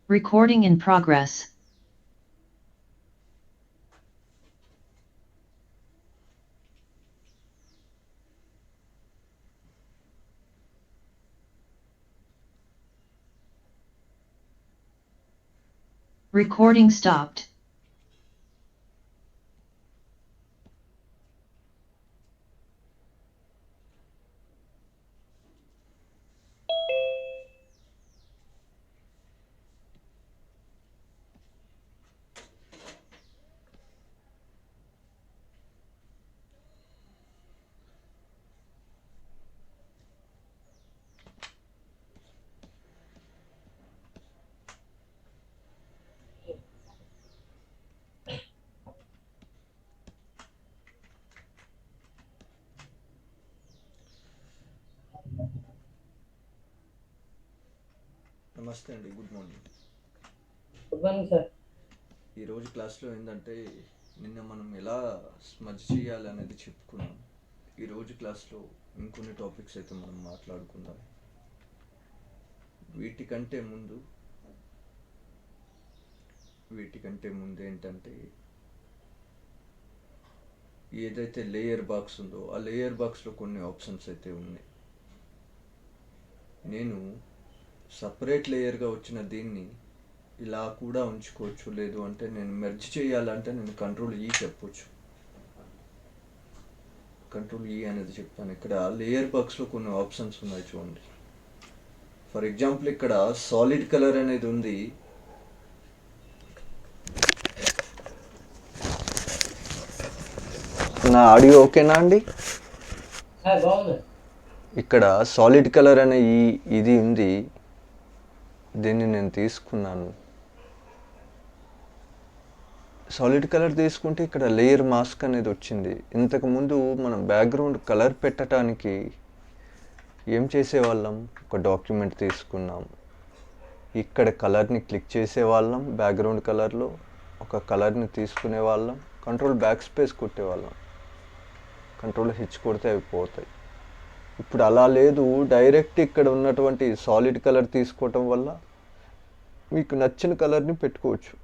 Recording in progress. Recording stopped. నమస్తే అండి, good morning. Good morning sir. ఈరోజు క్లాస్లో ఏంటంటే నిన్న మనం ఎలా స్మజ్ చేయాలి అనేది చెప్పుకున్నాం. ఈరోజు క్లాస్లో ఇంకొన్ని టాపిక్స్ అయితే మనం మాట్లాడుకుందాం. వీటికంటే ముందు ఏంటంటే ఏదైతే లేయర్ బాక్స్ ఉందో ఆ లేయర్ బాక్స్లో కొన్ని ఆప్షన్స్ అయితే ఉన్నాయి. నేను సపరేట్ లేయర్గా వచ్చిన దీన్ని ఇలా కూడా ఉంచుకోవచ్చు, లేదు అంటే నేను మెర్జ్ చేయాలంటే నేను కంట్రోల్ చెప్పొచ్చు. కంట్రోల్ అనేది చెప్తాను. ఇక్కడ లేయర్ బాక్స్లో కొన్ని ఆప్షన్స్ ఉన్నాయి చూడండి. ఫర్ ఎగ్జాంపుల్ ఇక్కడ సాలిడ్ కలర్ అనేది ఉంది. నా ఆడియో ఓకేనా అండి? బాగుంది. ఇక్కడ సాలిడ్ కలర్ అనే ఇది ఉంది, దీన్ని నేను తీసుకున్నాను. సాలిడ్ కలర్ తీసుకుంటే ఇక్కడ లేయర్ మాస్క్ అనేది వచ్చింది. ఇంతకుముందు మనం బ్యాక్గ్రౌండ్ కలర్ పెట్టడానికి ఏం చేసేవాళ్ళం, ఒక డాక్యుమెంట్ తీసుకున్నాం, ఇక్కడ కలర్ని క్లిక్ చేసేవాళ్ళం, బ్యాక్గ్రౌండ్ కలర్లో ఒక కలర్ని తీసుకునే వాళ్ళం, కంట్రోల్ బ్యాక్ స్పేస్ కొట్టేవాళ్ళం, కంట్రోల్ హెచ్ కొడితే అవి పోతాయి. ఇప్పుడు అలా లేదు, డైరెక్ట్ ఇక్కడ ఉన్నటువంటి సాలిడ్ కలర్ తీసుకోవటం వల్ల మీకు నచ్చిన కలర్ని పెట్టుకోవచ్చు.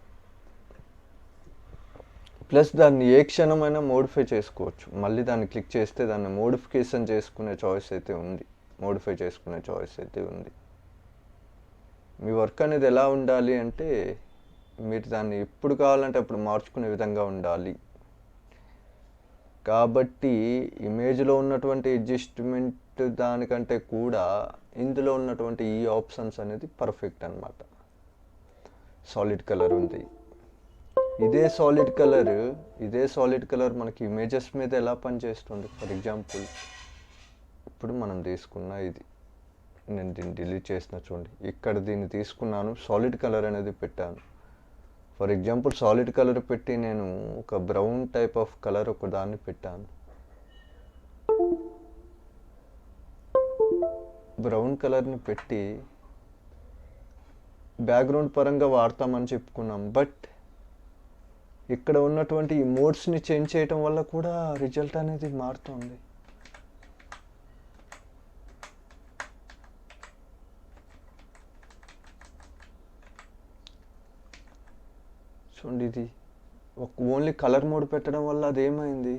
ప్లస్ దాన్ని ఏ క్షణమైనా మోడిఫై చేసుకోవచ్చు. మళ్ళీ దాన్ని క్లిక్ చేస్తే దాన్ని మోడిఫికేషన్ చేసుకునే చాయిస్ అయితే ఉంది, మోడిఫై చేసుకునే చాయిస్ అయితే ఉంది. మీ వర్క్ అనేది ఎలా ఉండాలి అంటే మీరు దాన్ని ఎప్పుడు కావాలంటే అప్పుడు మార్చుకునే విధంగా ఉండాలి. కాబట్టి ఇమేజ్లో ఉన్నటువంటి అడ్జస్ట్మెంట్ దానికంటే కూడా ఇందులో ఉన్నటువంటి ఈ ఆప్షన్స్ అనేది పర్ఫెక్ట్ అన్నమాట. సాలిడ్ కలర్ ఉంది. ఇదే సాలిడ్ కలర్ మనకి ఇమేజెస్ మీద ఎలా పనిచేస్తుంది. ఫర్ ఎగ్జాంపుల్ ఇప్పుడు మనం తీసుకున్న ఇది, నేను దీన్ని డిలీట్ చేసిన చూడండి, ఇక్కడ దీన్ని తీసుకున్నాను, సాలిడ్ కలర్ అనేది పెట్టాను. ఫర్ ఎగ్జాంపుల్ సాలిడ్ కలర్ పెట్టి నేను ఒక బ్రౌన్ టైప్ ఆఫ్ కలర్ ఒక దాన్ని పెట్టాను. బ్రౌన్ కలర్ని పెట్టి బ్యాక్గ్రౌండ్ పరంగా వాడతామని చెప్పుకున్నాం. బట్ ఇక్కడ ఉన్నటువంటి ఈ మోడ్స్ని చేంజ్ చేయటం వల్ల కూడా రిజల్ట్ అనేది మారుతుంది. చూడండి, ఇది ఓన్లీ కలర్ మోడ్ పెట్టడం వల్ల అదేమైంది,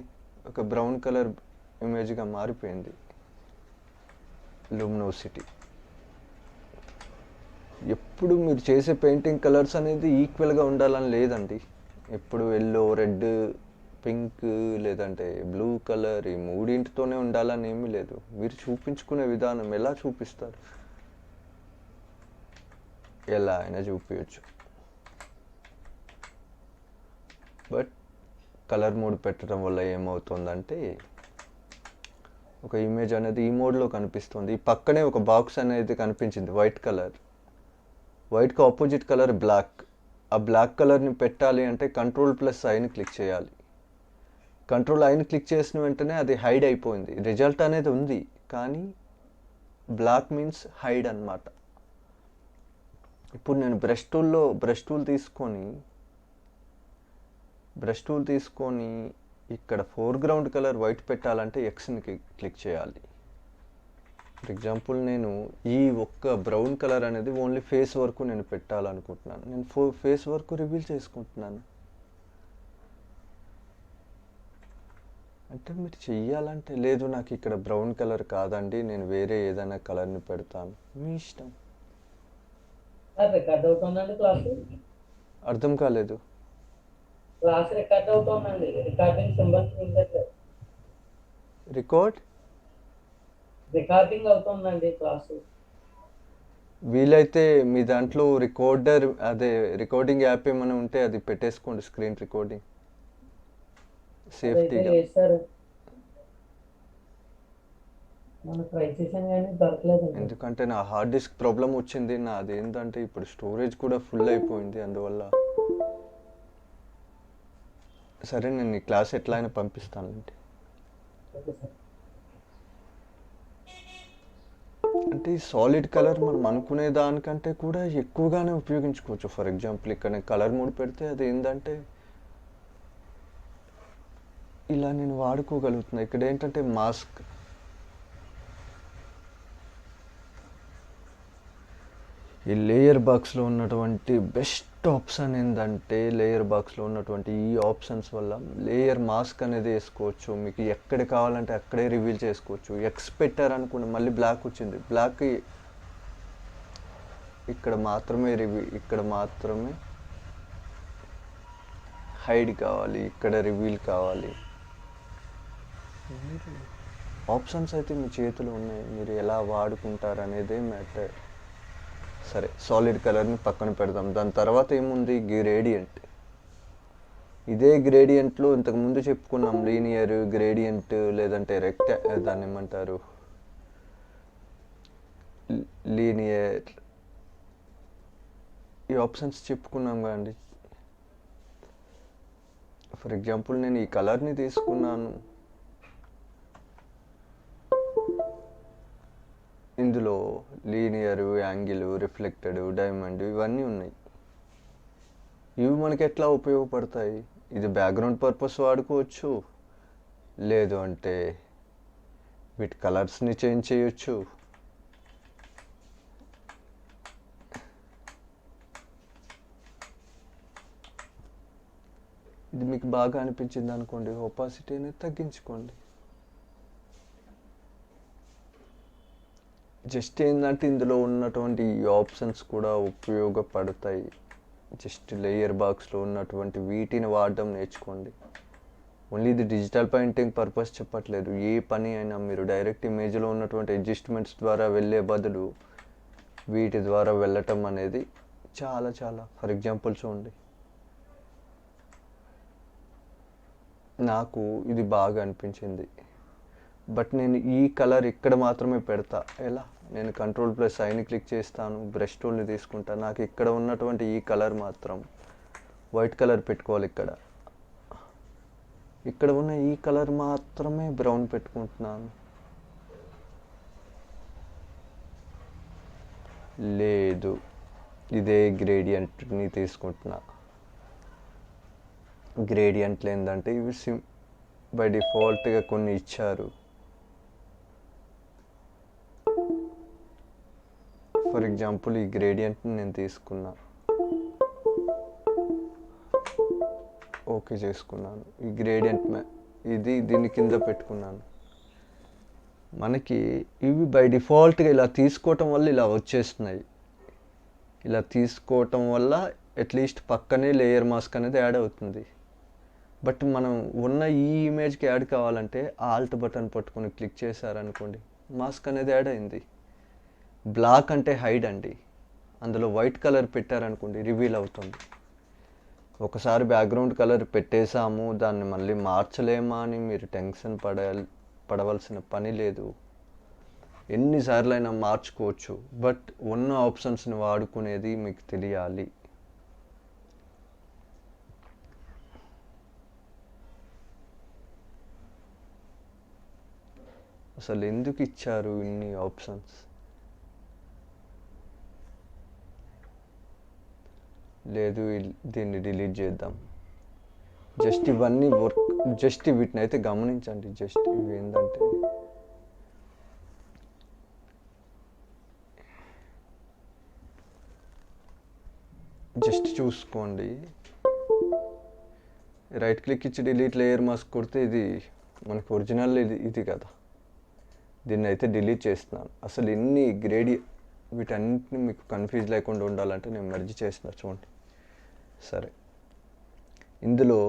ఒక బ్రౌన్ కలర్ ఇమేజ్గా మారిపోయింది. లూమినోసిటీ, ఎప్పుడు మీరు చేసే పెయింటింగ్ కలర్స్ అనేది ఈక్వల్గా ఉండాలని లేదండి. ఎప్పుడు ఎల్లో, రెడ్, పింక్ లేదంటే బ్లూ కలర్ ఈ మూడింటితోనే ఉండాలని ఏమీ లేదు. మీరు చూపించుకునే విధానం ఎలా చూపిస్తారు, ఎలా అయినా చూపించచ్చు. బట్ కలర్ మోడ్ పెట్టడం వల్ల ఏమవుతుందంటే ఒక ఇమేజ్ అనేది ఈ మోడ్లో కనిపిస్తుంది. ఈ పక్కనే ఒక బాక్స్ అనేది కనిపించింది, వైట్ కలర్, వైట్కి ఆపోజిట్ కలర్ బ్లాక్. ఆ బ్లాక్ కలర్ని పెట్టాలి అంటే కంట్రోల్ ప్లస్ ఐని క్లిక్ చేయాలి. కంట్రోల్ ఐని క్లిక్ చేసిన వెంటనే అది హైడ్ అయిపోయింది. రిజల్ట్ అనేది ఉంది కానీ బ్లాక్ మీన్స్ హైడ్ అన్నమాట. ఇప్పుడు నేను బ్రష్ టూల్ తీసుకొని ఇక్కడ ఫోర్గ్రౌండ్ కలర్ వైట్ పెట్టాలంటే ఎక్స్ని క్లిక్ చేయాలి. ఫర్ ఎగ్జాంపుల్ నేను ఈ ఒక్క బ్రౌన్ కలర్ అనేది ఓన్లీ ఫేస్ వరకు నేను పెట్టాలనుకుంటున్నాను, నేను ఫేస్ వరకు రివీల్ చేసుకుంటున్నాను. అంటే మీరు చెయ్యాలంటే లేదు నాకు ఇక్కడ బ్రౌన్ కలర్ కాదండి, నేను వేరే ఏదైనా కలర్ని పెడతాను, మీ ఇష్టం. సార్ రికార్డ్ అవుతుందండి క్లాస్? అర్థం కాలేదు. క్లాస్ రికార్డ్ అవుతుందండి, రికార్డింగ్ సింబల్స్ ఉండట్లేదు. రికార్డింగ్ అవుతుందండి క్లాసు. వీలైతే మీ దాంట్లో రికార్డర్, అదే రికార్డింగ్ యాప్ ఏమైనా ఉంటే అది పెట్టేసుకోండి, స్క్రీన్ రికార్డింగ్ అదైతే సేఫ్టీగా. లేదు సార్, మనం ట్రై చేసాను కానీ దొరకలేదండి. ఎందుకంటే నా హార్డ్ డిస్క్ ప్రాబ్లం వచ్చింది, నాది ఏంటంటే ఇప్పుడు స్టోరేజ్ కూడా ఫుల్ అయిపోయింది, అందువల్ల. సరే నేను ఈ క్లాస్ ఎట్లా అయినా పంపిస్తానండి. Okay sir. అంటే ఈ సాలిడ్ కలర్ మనం అనుకునే దానికంటే కూడా ఎక్కువగానే ఉపయోగించుకోవచ్చు. ఫర్ ఎగ్జాంపుల్ ఇక్కడ నేను కలర్ మోడ్ పెడితే అది ఏంటంటే ఇలా నేను వాడుకోగలుగుతున్నా. ఇక్కడ ఏంటంటే మాస్క్, ఈ లేయర్ బాక్స్లో ఉన్నటువంటి బెస్ట్ ఆప్షన్ ఏంటంటే లేయర్ బాక్స్లో ఉన్నటువంటి ఈ ఆప్షన్స్ వల్ల లేయర్ మాస్క్ అనేది వేసుకోవచ్చు, మీకు ఎక్కడ కావాలంటే అక్కడే రివీల్ చేసుకోవచ్చు. ఎక్స్ పెట్టారనుకోండి మళ్ళీ బ్లాక్ వచ్చింది, బ్లాక్ ఇక్కడ మాత్రమే ఇక్కడ మాత్రమే హైడ్ కావాలి, ఇక్కడ రివీల్ కావాలి. ఆప్షన్స్ అయితే మీ చేతిలో ఉన్నాయి, మీరు ఎలా వాడుకుంటారు అనేదే మ్యాటర్. సరే సాలిడ్ కలర్ని పక్కన పెడదాం. దాని తర్వాత ఏముంది, గ్రేడియంట్. ఇదే గ్రేడియంట్లో ఇంతకుముందు చెప్పుకున్నాం, లీనియర్ గ్రేడియంట్, లేదంటే దాన్ని ఏమంటారు, లీనియర్, ఈ ఆప్షన్స్ చెప్పుకున్నాం కదండి. ఫర్ ఎగ్జాంపుల్ నేను ఈ కలర్ని తీసుకున్నాను, ఇందులో లీనియర్, యాంగిల్, రిఫ్లెక్టెడ్, డైమండ్ ఇవన్నీ ఉన్నాయి. ఇవి మనకి ఎట్లా ఉపయోగపడతాయి, ఇది బ్యాక్గ్రౌండ్ పర్పస్ వాడుకోవచ్చు, లేదు అంటే వీటి కలర్స్ని చేంజ్ చేయొచ్చు. ఇది మీకు బాగా అనిపించింది అనుకోండి, ఒపాసిటీ అనేది తగ్గించుకోండి. జస్ట్ ఏంటంటే ఇందులో ఉన్నటువంటి ఈ ఆప్షన్స్ కూడా ఉపయోగపడతాయి. జస్ట్ లేయర్ బాక్స్లో ఉన్నటువంటి వీటిని వాడడం నేర్చుకోండి. ఓన్లీ ఇది డిజిటల్ పెయింటింగ్ పర్పస్ చెప్పట్లేదు, ఏ పని అయినా మీరు డైరెక్ట్ ఇమేజ్లో ఉన్నటువంటి అడ్జస్ట్మెంట్స్ ద్వారా వెళ్ళే బదులు వీటి ద్వారా వెళ్ళటం అనేది చాలా చాలా. ఫర్ ఎగ్జాంపుల్ చూడండి, నాకు ఇది బాగా అనిపించింది, బట్ నేను ఈ కలర్ ఇక్కడ మాత్రమే పెడతా. ఎలా, నేను Ctrl+I క్లిక్ చేస్తాను, బ్రష్ టూల్ని తీసుకుంటా, నాకు ఇక్కడ ఉన్నటువంటి ఈ కలర్ మాత్రం వైట్ కలర్ పెట్టుకోవాలి. ఇక్కడ ఉన్న ఈ కలర్ మాత్రమే బ్రౌన్ పెట్టుకుంటున్నాను. లేదు, ఇదే గ్రేడియంట్ని తీసుకుంటున్నా. గ్రేడియంట్లు ఏంటంటే ఇవి బై డిఫాల్ట్గా కొన్ని ఇచ్చారు. ఫర్ ఎగ్జాంపుల్ ఈ గ్రేడియంట్ని నేను తీసుకున్నా, ఓకే చేసుకున్నాను. ఈ గ్రేడియంట్ ఇది దీని కింద పెట్టుకున్నాను. మనకి ఇవి బై డిఫాల్ట్గా ఇలా తీసుకోవటం వల్ల ఇలా వచ్చేస్తున్నాయి. ఇలా తీసుకోవటం వల్ల అట్లీస్ట్ పక్కనే లేయర్ మాస్క్ అనేది యాడ్ అవుతుంది. బట్ మనం ఉన్న ఈ ఇమేజ్కి యాడ్ కావాలంటే ఆల్ట్ బటన్ పట్టుకొని క్లిక్ చేశారనుకోండి, మాస్క్ అనేది యాడ్ అయింది. బ్లాక్ అంటే హైడ్ అండి, అందులో వైట్ కలర్ పెట్టారనుకోండి రివీల్ అవుతుంది. ఒకసారి బ్యాక్గ్రౌండ్ కలర్ పెట్టేశాము, దాన్ని మళ్ళీ మార్చలేమా అని మీరు టెన్షన్ పడవలసిన పని లేదు. ఎన్నిసార్లు అయినా మార్చుకోవచ్చు, బట్ ఉన్న ఆప్షన్స్ని వాడుకునేది మీకు తెలియాలి. అసలు ఎందుకు ఇచ్చారు ఇన్ని ఆప్షన్స్? లేదు, దీన్ని డిలీట్ చేద్దాం. జస్ట్ ఇవన్నీ వీటిని అయితే గమనించండి. జస్ట్ ఇవి ఏంటంటే జస్ట్ చూసుకోండి. రైట్ క్లిక్ ఇచ్చి డిలీట్ లేయర్ మాస్క్ కొడితే ఇది మనకు ఒరిజినల్ ఇది కదా, దీన్ని అయితే డిలీట్ చేస్తున్నాను. అసలు ఎన్ని వీటన్నిటిని మీకు కన్ఫ్యూజ్ లేకుండా ఉండాలంటే నేను మెర్జ్ చేసిన చూడండి. సరే, ఇందులో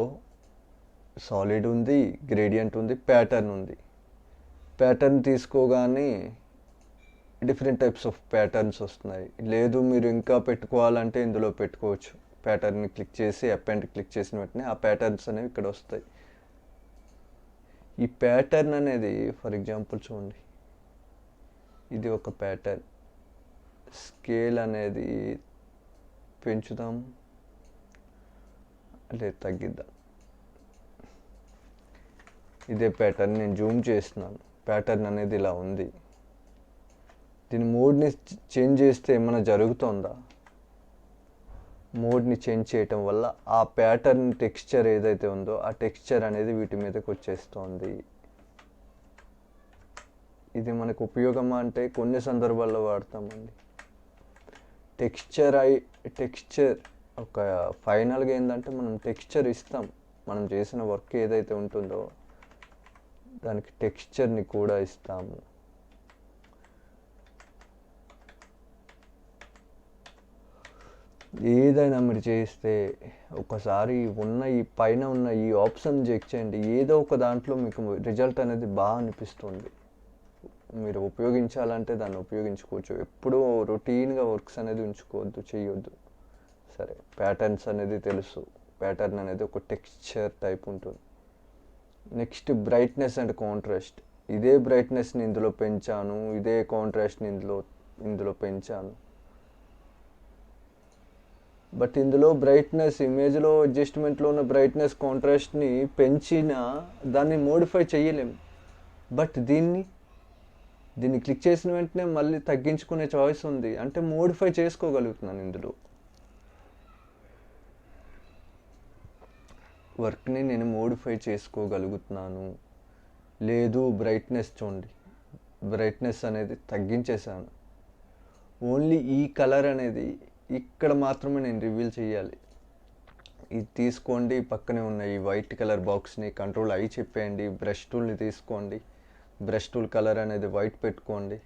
సాలిడ్ ఉంది, గ్రేడియంట్ ఉంది, ప్యాటర్న్ ఉంది. ప్యాటర్న్ తీసుకోగానే డిఫరెంట్ టైప్స్ ఆఫ్ ప్యాటర్న్స్ వస్తున్నాయి. లేదు మీరు ఇంకా పెట్టుకోవాలంటే ఇందులో పెట్టుకోవచ్చు. ప్యాటర్న్ని క్లిక్ చేసి అపెండ్ క్లిక్ చేసిన వెంటనే ఆ ప్యాటర్న్స్ అనేవి ఇక్కడ వస్తాయి. ఈ ప్యాటర్న్ అనేది ఫర్ ఎగ్జాంపుల్ చూడండి, ఇది ఒక ప్యాటర్న్. స్కేల్ అనేది పెంచుదాం, లేదు తగ్గిద్దాం. ఇదే ప్యాటర్న్ నేను జూమ్ చేస్తున్నాను. ప్యాటర్న్ అనేది ఇలా ఉంది. దీని మోడ్ని చేంజ్ చేస్తే ఏమైనా జరుగుతుందా? మోడ్ని చేంజ్ చేయటం వల్ల ఆ ప్యాటర్న్ టెక్స్చర్ ఏదైతే ఉందో ఆ టెక్స్చర్ అనేది వీటి మీదకి వచ్చేస్తుంది. ఇది మనకు ఉపయోగమా అంటే కొన్ని సందర్భాల్లో వాడతామండి. టెక్స్చర్ ఒక ఫైనల్గా ఏంటంటే మనం టెక్స్చర్ ఇస్తాం. మనం చేసిన వర్క్ ఏదైతే ఉంటుందో దానికి టెక్స్చర్ని కూడా ఇస్తాము. ఏదైనా మీరు చేస్తే ఒకసారి ఈ పైన ఉన్న ఈ ఆప్షన్ చెక్ చేయండి. ఏదో ఒక దాంట్లో మీకు రిజల్ట్ అనేది బాగా అనిపిస్తుంది. మీరు ఉపయోగించాలంటే దాన్ని ఉపయోగించుకోవచ్చు. ఎప్పుడూ రొటీన్గా వర్క్స్ అనేది చేయొద్దు. సరే, ప్యాటర్న్స్ అనేది తెలుసు. ప్యాటర్న్ అనేది ఒక టెక్స్చర్ టైప్ ఉంటుంది. Next brightness and contrast. ఇదే బ్రైట్నెస్ని ఇందులో పెంచాను, ఇదే కాంట్రాస్ట్ని ఇందులో పెంచాను. బట్ ఇందులో బ్రైట్నెస్, ఇమేజ్లో అడ్జస్ట్మెంట్లో ఉన్న బ్రైట్నెస్ కాంట్రాస్ట్ని పెంచినా దాన్ని మోడిఫై చేయలేము. బట్ దీన్ని క్లిక్ చేసిన వెంటనే మళ్ళీ తగ్గించుకునే చాయిస్ ఉంది. అంటే మోడిఫై చేసుకోగలుగుతున్నాను. ఇందులో వర్క్ని నేను మోడిఫై చేసుకోగలుగుతున్నాను. లేదు, బ్రైట్నెస్ చూడండి, బ్రైట్నెస్ అనేది తగ్గించేసాను. ఓన్లీ ఈ కలర్ అనేది ఇక్కడ మాత్రమే నేను రివీల్ చేయాలి. ఇది తీసుకోండి, పక్కనే ఉన్న ఈ వైట్ కలర్ బాక్స్ని కంట్రోల్ ఐ చెప్పేయండి. బ్రష్ టూల్ని తీసుకోండి, బ్రష్ టూల్ కలర్ అనేది వైట్ పెట్టుకోండి.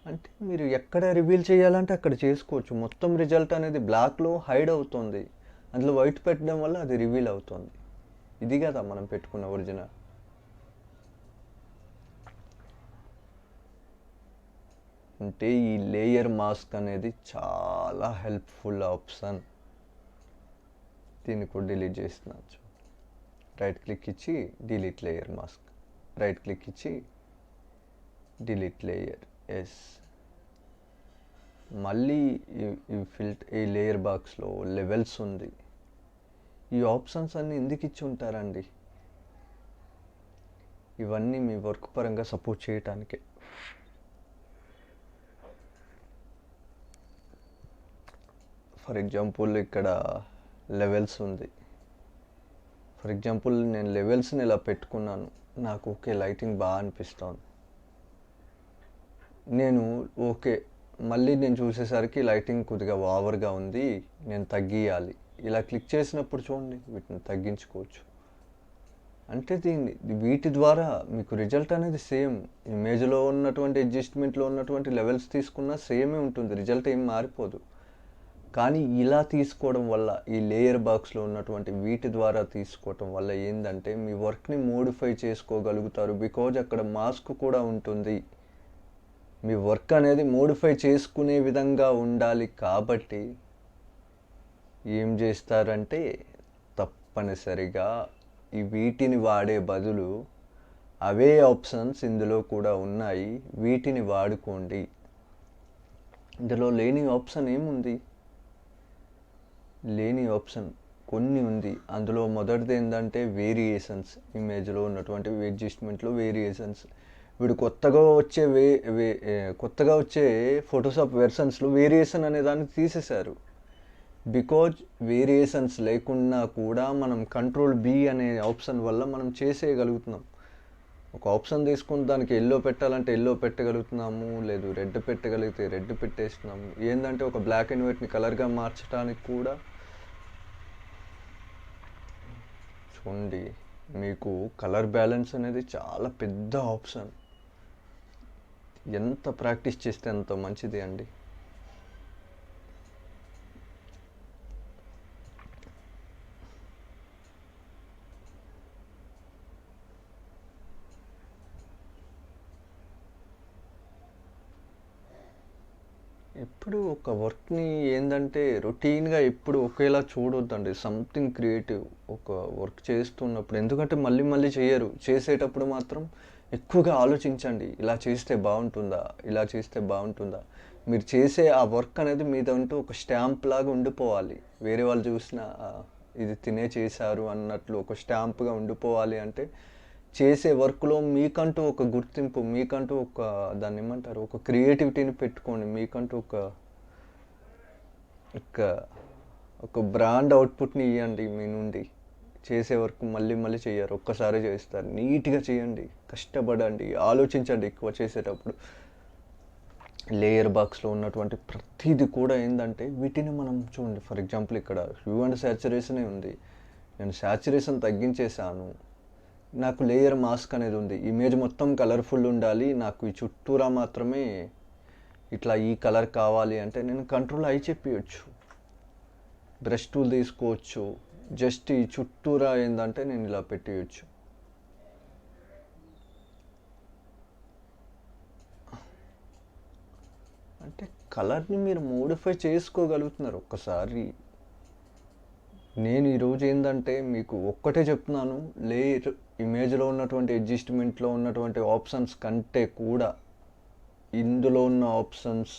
అంటే మీరు ఎక్కడ రివీల్ చేయాలంటే అక్కడ చేసుకోవచ్చు. మొత్తం రిజల్ట్ అనేది బ్లాక్లో హైడ్ అవుతుంది, అందులో వైట్ పెట్టడం వల్ల అది రివీల్ అవుతుంది. ఇది కదా మనం పెట్టుకున్న ఒరిజినల్. అంటే ఈ లేయర్ మాస్క్ అనేది చాలా హెల్ప్ఫుల్ ఆప్షన్. దీన్ని కూడా డిలీట్ చేస్తున్నాను. రైట్ క్లిక్ ఇచ్చి delete layer mask, right click ఇచ్చి డిలీట్ లేయర్. ఎస్, మళ్ళీ ఈ లేయర్ బాక్స్లో లెవెల్స్ ఉంది. ఈ ఆప్షన్స్ అన్నీ ఎందుకు ఇచ్చి ఉంటారండి? ఇవన్నీ మీ వర్క్ పరంగా సపోర్ట్ చేయటానికే. ఫర్ ఎగ్జాంపుల్ ఇక్కడ లెవెల్స్ ఉంది. ఫర్ ఎగ్జాంపుల్ నేను లెవెల్స్ని ఇలా పెట్టుకున్నాను. నాకు ఓకే, లైటింగ్ బాగా అనిపిస్తుంది. మళ్ళీ నేను చూసేసరికి లైటింగ్ కొద్దిగా ఓవర్గా ఉంది, నేను తగ్గియాలి. ఇలా క్లిక్ చేసినప్పుడు చూడండి, వీటిని తగ్గించుకోవచ్చు. అంటే వీటి ద్వారా మీకు రిజల్ట్ అనేది సేమ్. ఇమేజ్లో ఉన్నటువంటి అడ్జస్ట్మెంట్లో ఉన్నటువంటి లెవెల్స్ తీసుకున్నా సేమే ఉంటుంది, రిజల్ట్ ఏం మారిపోదు. కానీ ఇలా తీసుకోవడం వల్ల, ఈ లేయర్ బాక్స్లో ఉన్నటువంటి వీటి ద్వారా తీసుకోవటం వల్ల ఏంటంటే మీ వర్క్ని మోడిఫై చేసుకోగలుగుతారు. బికాజ్ అక్కడ మాస్క్ కూడా ఉంటుంది. మీ వర్క్ అనేది మోడిఫై చేసుకునే విధంగా ఉండాలి. కాబట్టి ఏం చేస్తారంటే తప్పనిసరిగా వీటిని వాడే బదులు అవే ఆప్షన్స్ ఇందులో కూడా ఉన్నాయి, వీటిని వాడుకోండి. ఇందులో లేని ఆప్షన్ ఏముంది? లేని ఆప్షన్ కొన్ని ఉంది. అందులో మొదటిది ఏంటంటే వేరియేషన్స్. ఇమేజ్లో ఉన్నటువంటి అడ్జస్ట్మెంట్లో వేరియేషన్స్. వీడు కొత్తగా వచ్చే ఫోటోషాప్ వెర్షన్స్లో వేరియేషన్ అనే దాన్ని తీసేశారు. బికాజ్ వేరియేషన్స్ లేకున్నా కూడా మనం కంట్రోల్ B అనే ఆప్షన్ వల్ల మనం చేసేయగలుగుతున్నాం. ఒక ఆప్షన్ తీసుకుని దానికి ఎల్లో పెట్టాలంటే ఎల్లో పెట్టగలుగుతున్నాము, లేదు రెడ్ పెట్టగలిగితే రెడ్ పెట్టేస్తున్నాము. ఏంటంటే ఒక బ్లాక్ అండ్ వైట్ని కలర్గా మార్చడానికి కూడా చూడండి, మీకు కలర్ బ్యాలెన్స్ అనేది చాలా పెద్ద ఆప్షన్. ఎంత ప్రాక్టీస్ చేస్తే అంత మంచిది అండి. ఎప్పుడు ఒక వర్క్ని ఏంటంటే రొటీన్గా ఎప్పుడు ఒకేలా చూడొద్దండి. సంథింగ్ క్రియేటివ్ ఒక వర్క్ చేస్తున్నప్పుడు, ఎందుకంటే మళ్ళీ మళ్ళీ చేయరు. చేసేటప్పుడు మాత్రం ఎక్కువగా ఆలోచించండి, ఇలా చేస్తే బాగుంటుందా, ఇలా చేస్తే బాగుంటుందా. మీరు చేసే ఆ వర్క్ అనేది మీదంటూ ఒక స్టాంప్ లాగా ఉండిపోవాలి. వేరే వాళ్ళు చూసినా ఇది తినే చేశారు అన్నట్లు ఒక స్టాంప్గా ఉండిపోవాలి. అంటే చేసే వర్క్లో మీకంటూ ఒక గుర్తింపు, మీకంటూ ఒక దాన్ని ఏమంటారు, ఒక క్రియేటివిటీని పెట్టుకోండి. మీకంటూ ఒక ఒక ఒక బ్రాండ్ అవుట్పుట్ని ఇవ్వండి. మీ నుండి చేసే వర్క్ మళ్ళీ మళ్ళీ చేయరు, ఒక్కసారి చేస్తారు. నీట్గా చేయండి, కష్టపడండి, ఆలోచించండి ఎక్కువ చేసేటప్పుడు. లేయర్ బాక్స్లో ఉన్నటువంటి ప్రతిదీ కూడా ఏంటంటే వీటిని మనం చూడండి. ఫర్ ఎగ్జాంపుల్ ఇక్కడ హ్యూ అండ్ శాచురేషనే ఉంది. నేను శాచురేషన్ తగ్గించేసాను, నాకు లేయర్ మాస్క్ అనేది ఉంది. ఇమేజ్ మొత్తం కలర్ఫుల్ ఉండాలి, నాకు ఈ చుట్టూరా మాత్రమే ఇట్లా ఈ కలర్ కావాలి అంటే నేను కంట్రోల్ అయి చెప్పవచ్చు. బ్రష్ టూల్ తీసుకోవచ్చు, జస్ట్ ఈ చుట్టూరా ఏంటంటే నేను ఇలా పెట్టేయచ్చు. అంటే కలర్ని మీరు మోడిఫై చేసుకోగలుగుతున్నారు ఒక్కసారి. నేను ఈరోజు ఏంటంటే మీకు ఒక్కటే చెప్తున్నాను, లేయర్ ఇమేజ్లో ఉన్నటువంటి అడ్జస్ట్మెంట్లో ఉన్నటువంటి ఆప్షన్స్ కంటే కూడా ఇందులో ఉన్న ఆప్షన్స్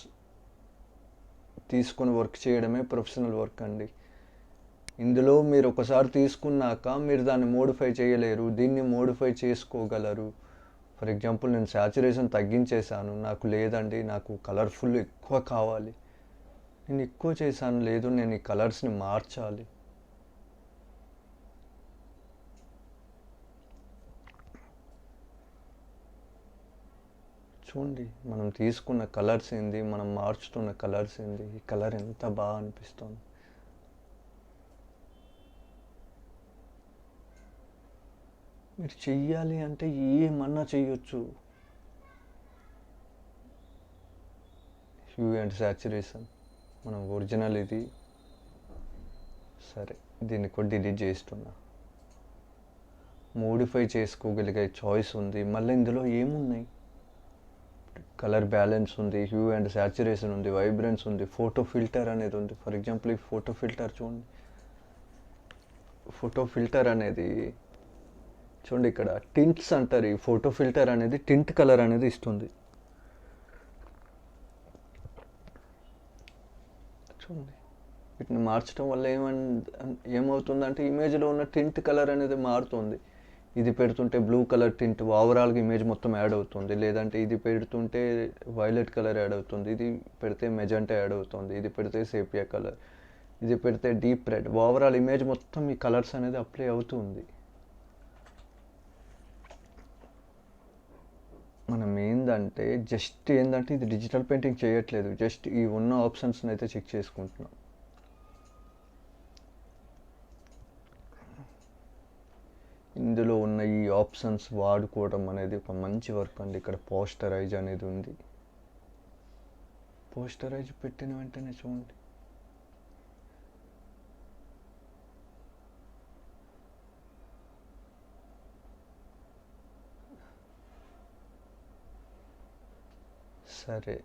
తీసుకొని వర్క్ చేయడమే ప్రొఫెషనల్ వర్క్ అండి. ఇందులో మీరు ఒకసారి తీసుకున్నాక మీరు దాన్ని మోడిఫై చేయలేరు, దీన్ని మోడిఫై చేసుకోగలరు. ఫర్ ఎగ్జాంపుల్ నేను శాచురేషన్ తగ్గించేశాను, నాకు లేదండి నాకు కలర్ఫుల్ ఎక్కువ కావాలి, నేను ఎక్కువ చేశాను, లేదు నేను ఈ కలర్స్ని మార్చాలి. చూడండి, మనం తీసుకున్న కలర్స్ ఏంది, మనం మార్చుతున్న కలర్స్ ఏంది, ఈ కలర్ ఎంత బాగా అనిపిస్తుంది. మీరు చెయ్యాలి అంటే ఏమన్నా చెయ్యొచ్చు. హ్యూ అండ్ శాచురేషన్ మనం ఒరిజినల్ ఇది. సరే, దీన్ని కూడా డిలీట్ చేస్తున్నా. మోడిఫై చేసుకోగలిగే చాయిస్ ఉంది. మళ్ళీ ఇందులో ఏమున్నాయి, కలర్ బ్యాలెన్స్ ఉంది, హ్యూ అండ్ శాచురేషన్ ఉంది, వైబ్రెన్స్ ఉంది, ఫోటో ఫిల్టర్ అనేది ఉంది. ఫర్ ఎగ్జాంపుల్ ఈ ఫోటో ఫిల్టర్ చూడండి. ఫోటో ఫిల్టర్ అనేది చూడండి, ఇక్కడ టింట్స్ అంటారు. ఈ ఫోటో ఫిల్టర్ అనేది టింట్ కలర్ అనేది ఇస్తుంది. చూడండి, వీటిని మార్చడం వల్ల ఏమవుతుందంటే ఇమేజ్లో ఉన్న టింట్ కలర్ అనేది మారుతుంది. ఇది పెడుతుంటే బ్లూ కలర్ టింట్ ఓవరాల్గా ఇమేజ్ మొత్తం యాడ్ అవుతుంది. లేదంటే ఇది పెడుతుంటే వైలెట్ కలర్ యాడ్ అవుతుంది, ఇది పెడితే మెజెంటా యాడ్ అవుతుంది, ఇది పెడితే సేపియా కలర్, ఇది పెడితే డీప్ రెడ్. ఓవరాల్ ఇమేజ్ మొత్తం ఈ కలర్స్ అనేది అప్లై అవుతుంది. మనం ఏంటంటే జస్ట్ ఏంటంటే ఇది డిజిటల్ పెయింటింగ్ చేయట్లేదు, జస్ట్ ఈ ఉన్న ఆప్షన్స్ని అయితే చెక్ చేసుకుంటున్నాం. ఇందులో ఉన్న ఈ ఆప్షన్స్ వాడుకోవడం అనేది ఒక మంచి వర్క్ అండి. ఇక్కడ పోస్టరైజ్ అనేది ఉంది. పోస్టరైజ్ పెట్టిన వెంటనే చూడండి, సరే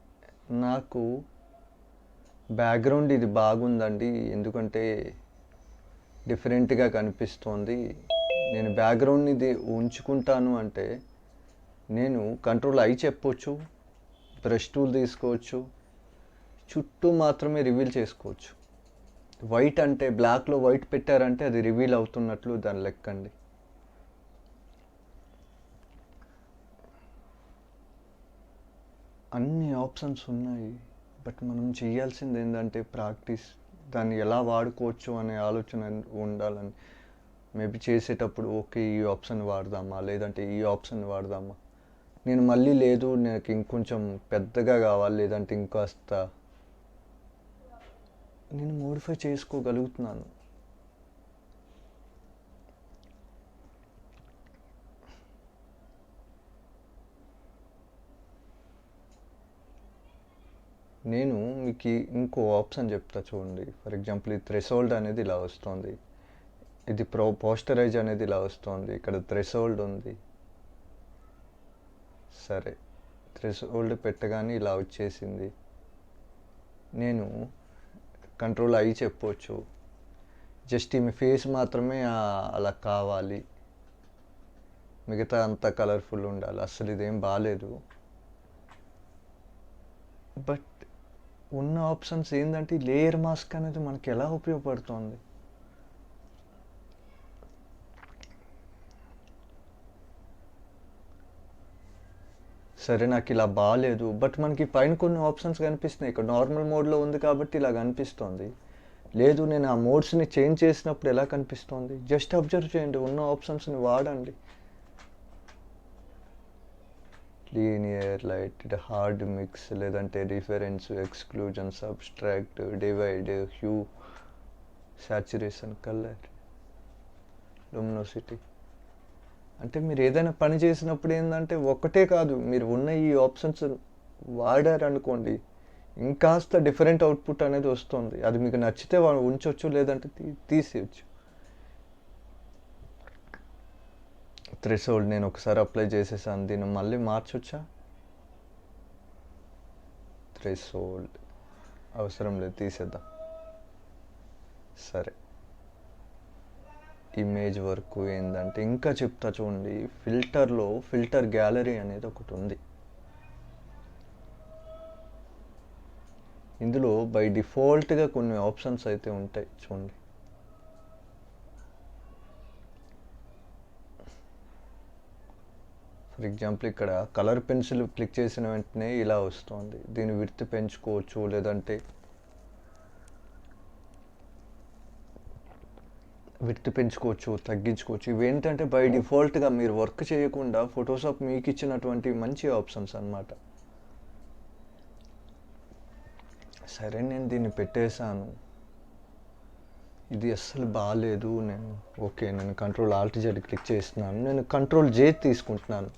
నాకు బ్యాక్గ్రౌండ్ ఇది బాగుందండి, ఎందుకంటే డిఫరెంట్గా కనిపిస్తోంది, నేను బ్యాక్గ్రౌండ్ని ఇది ఉంచుకుంటాను అంటే నేను కంట్రోల్ అయి చెప్పొచ్చు, బ్రష్ టూల్ తీసుకోవచ్చు, చుట్టూ మాత్రమే రివీల్ చేసుకోవచ్చు. వైట్ అంటే బ్లాక్లో వైట్ పెట్టారంటే అది రివీల్ అవుతున్నట్లు దాని లెక్కండి. అన్ని ఆప్షన్స్ ఉన్నాయి, బట్ మనం చేయాల్సింది ఏంటంటే ప్రాక్టీస్. దాన్ని ఎలా వాడుకోవచ్చు అనే ఆలోచన ఉండాలని. మేబీ చేసేటప్పుడు ఓకే ఈ ఆప్షన్ వాడదామా లేదంటే ఈ ఆప్షన్ వాడదామా, నేను మళ్ళీ లేదు నాకు ఇంకొంచెం పెద్దగా కావాలి లేదంటే ఇంకాస్త నేను మోడిఫై చేసుకోగలుగుతున్నాను. నేను మీకు ఇంకో ఆప్షన్ చెప్తా చూడండి. ఫర్ ఎగ్జాంపుల్ ఈ థ్రెషోల్డ్ అనేది ఇలా వస్తుంది, ఇది పోస్టరైజ్ అనేది ఇలా వస్తుంది, ఇక్కడ థ్రెషోల్డ్ ఉంది. సరే, థ్రెషోల్డ్ పెట్టగానే ఇలా వచ్చేసింది. నేను కంట్రోల్ అయ్యి చెప్పొచ్చు, జస్ట్ ఈమె ఫేస్ మాత్రమే అలా కావాలి, మిగతా అంతా కలర్ఫుల్ ఉండాలి, అసలు ఇదేం బాగాలేదు. బట్ ఉన్న ఆప్షన్స్ ఏంటంటే ఈ లేయర్ మాస్క్ అనేది మనకి ఎలా ఉపయోగపడుతుంది. సరే నాకు ఇలా బాగాలేదు, బట్ మనకి పైన కొన్ని ఆప్షన్స్ కనిపిస్తున్నాయి. ఇక్కడ నార్మల్ మోడ్లో ఉంది కాబట్టి ఇలా కనిపిస్తుంది. లేదు నేను ఆ మోడ్స్ని చేంజ్ చేసినప్పుడు ఎలా కనిపిస్తుంది, జస్ట్ అబ్జర్వ్ చేయండి, ఉన్న ఆప్షన్స్ని వాడండి. లీనియర్, లైట్, హార్డ్ మిక్స్, లేదంటే reference, exclusion, subtract, divide, hue, saturation, colour, luminosity. అంటే మీరు ఏదైనా పని చేసినప్పుడు ఏంటంటే ఒకటే కాదు, మీరు ఉన్న ఈ ఆప్షన్స్ వాడారనుకోండి ఇంకాస్త డిఫరెంట్ అవుట్పుట్ అనేది వస్తుంది. అది మీకు నచ్చితే ఉంచవచ్చు, లేదంటే తీసేయచ్చు. థ్రెషోల్డ్ నేను ఒకసారి అప్లై చేసేసాను, దీన్ని మళ్ళీ మార్చొచ్చా? థ్రెషోల్డ్ అవసరం లేదు, తీసేద్దాం. సరే, ఇమేజ్ వరకు ఏంటంటే ఇంకా చెప్తా చూడండి. ఫిల్టర్లో ఫిల్టర్ గ్యాలరీ అనేది ఒకటి ఉంది. ఇందులో బై డిఫాల్ట్గా కొన్ని ఆప్షన్స్ అయితే ఉంటాయి చూడండి. ఫర్ ఎగ్జాంపుల్ ఇక్కడ కలర్ పెన్సిల్ క్లిక్ చేసిన వెంటనే ఇలా వస్తుంది. దీని విడ్త్ పెంచుకోవచ్చు, లేదంటే తగ్గించుకోవచ్చు. ఇవేంటంటే బై డిఫాల్ట్గా మీరు వర్క్ చేయకుండా ఫోటోషాప్ మీకు ఇచ్చినటువంటి మంచి ఆప్షన్స్ అన్నమాట. సరే, నేను దీన్ని పెట్టేశాను, ఇది అస్సలు బాగాలేదు. నేను కంట్రోల్ ఆల్ట్ జెడ్ క్లిక్ చేస్తున్నాను, నేను కంట్రోల్ జే తీసుకుంటున్నాను.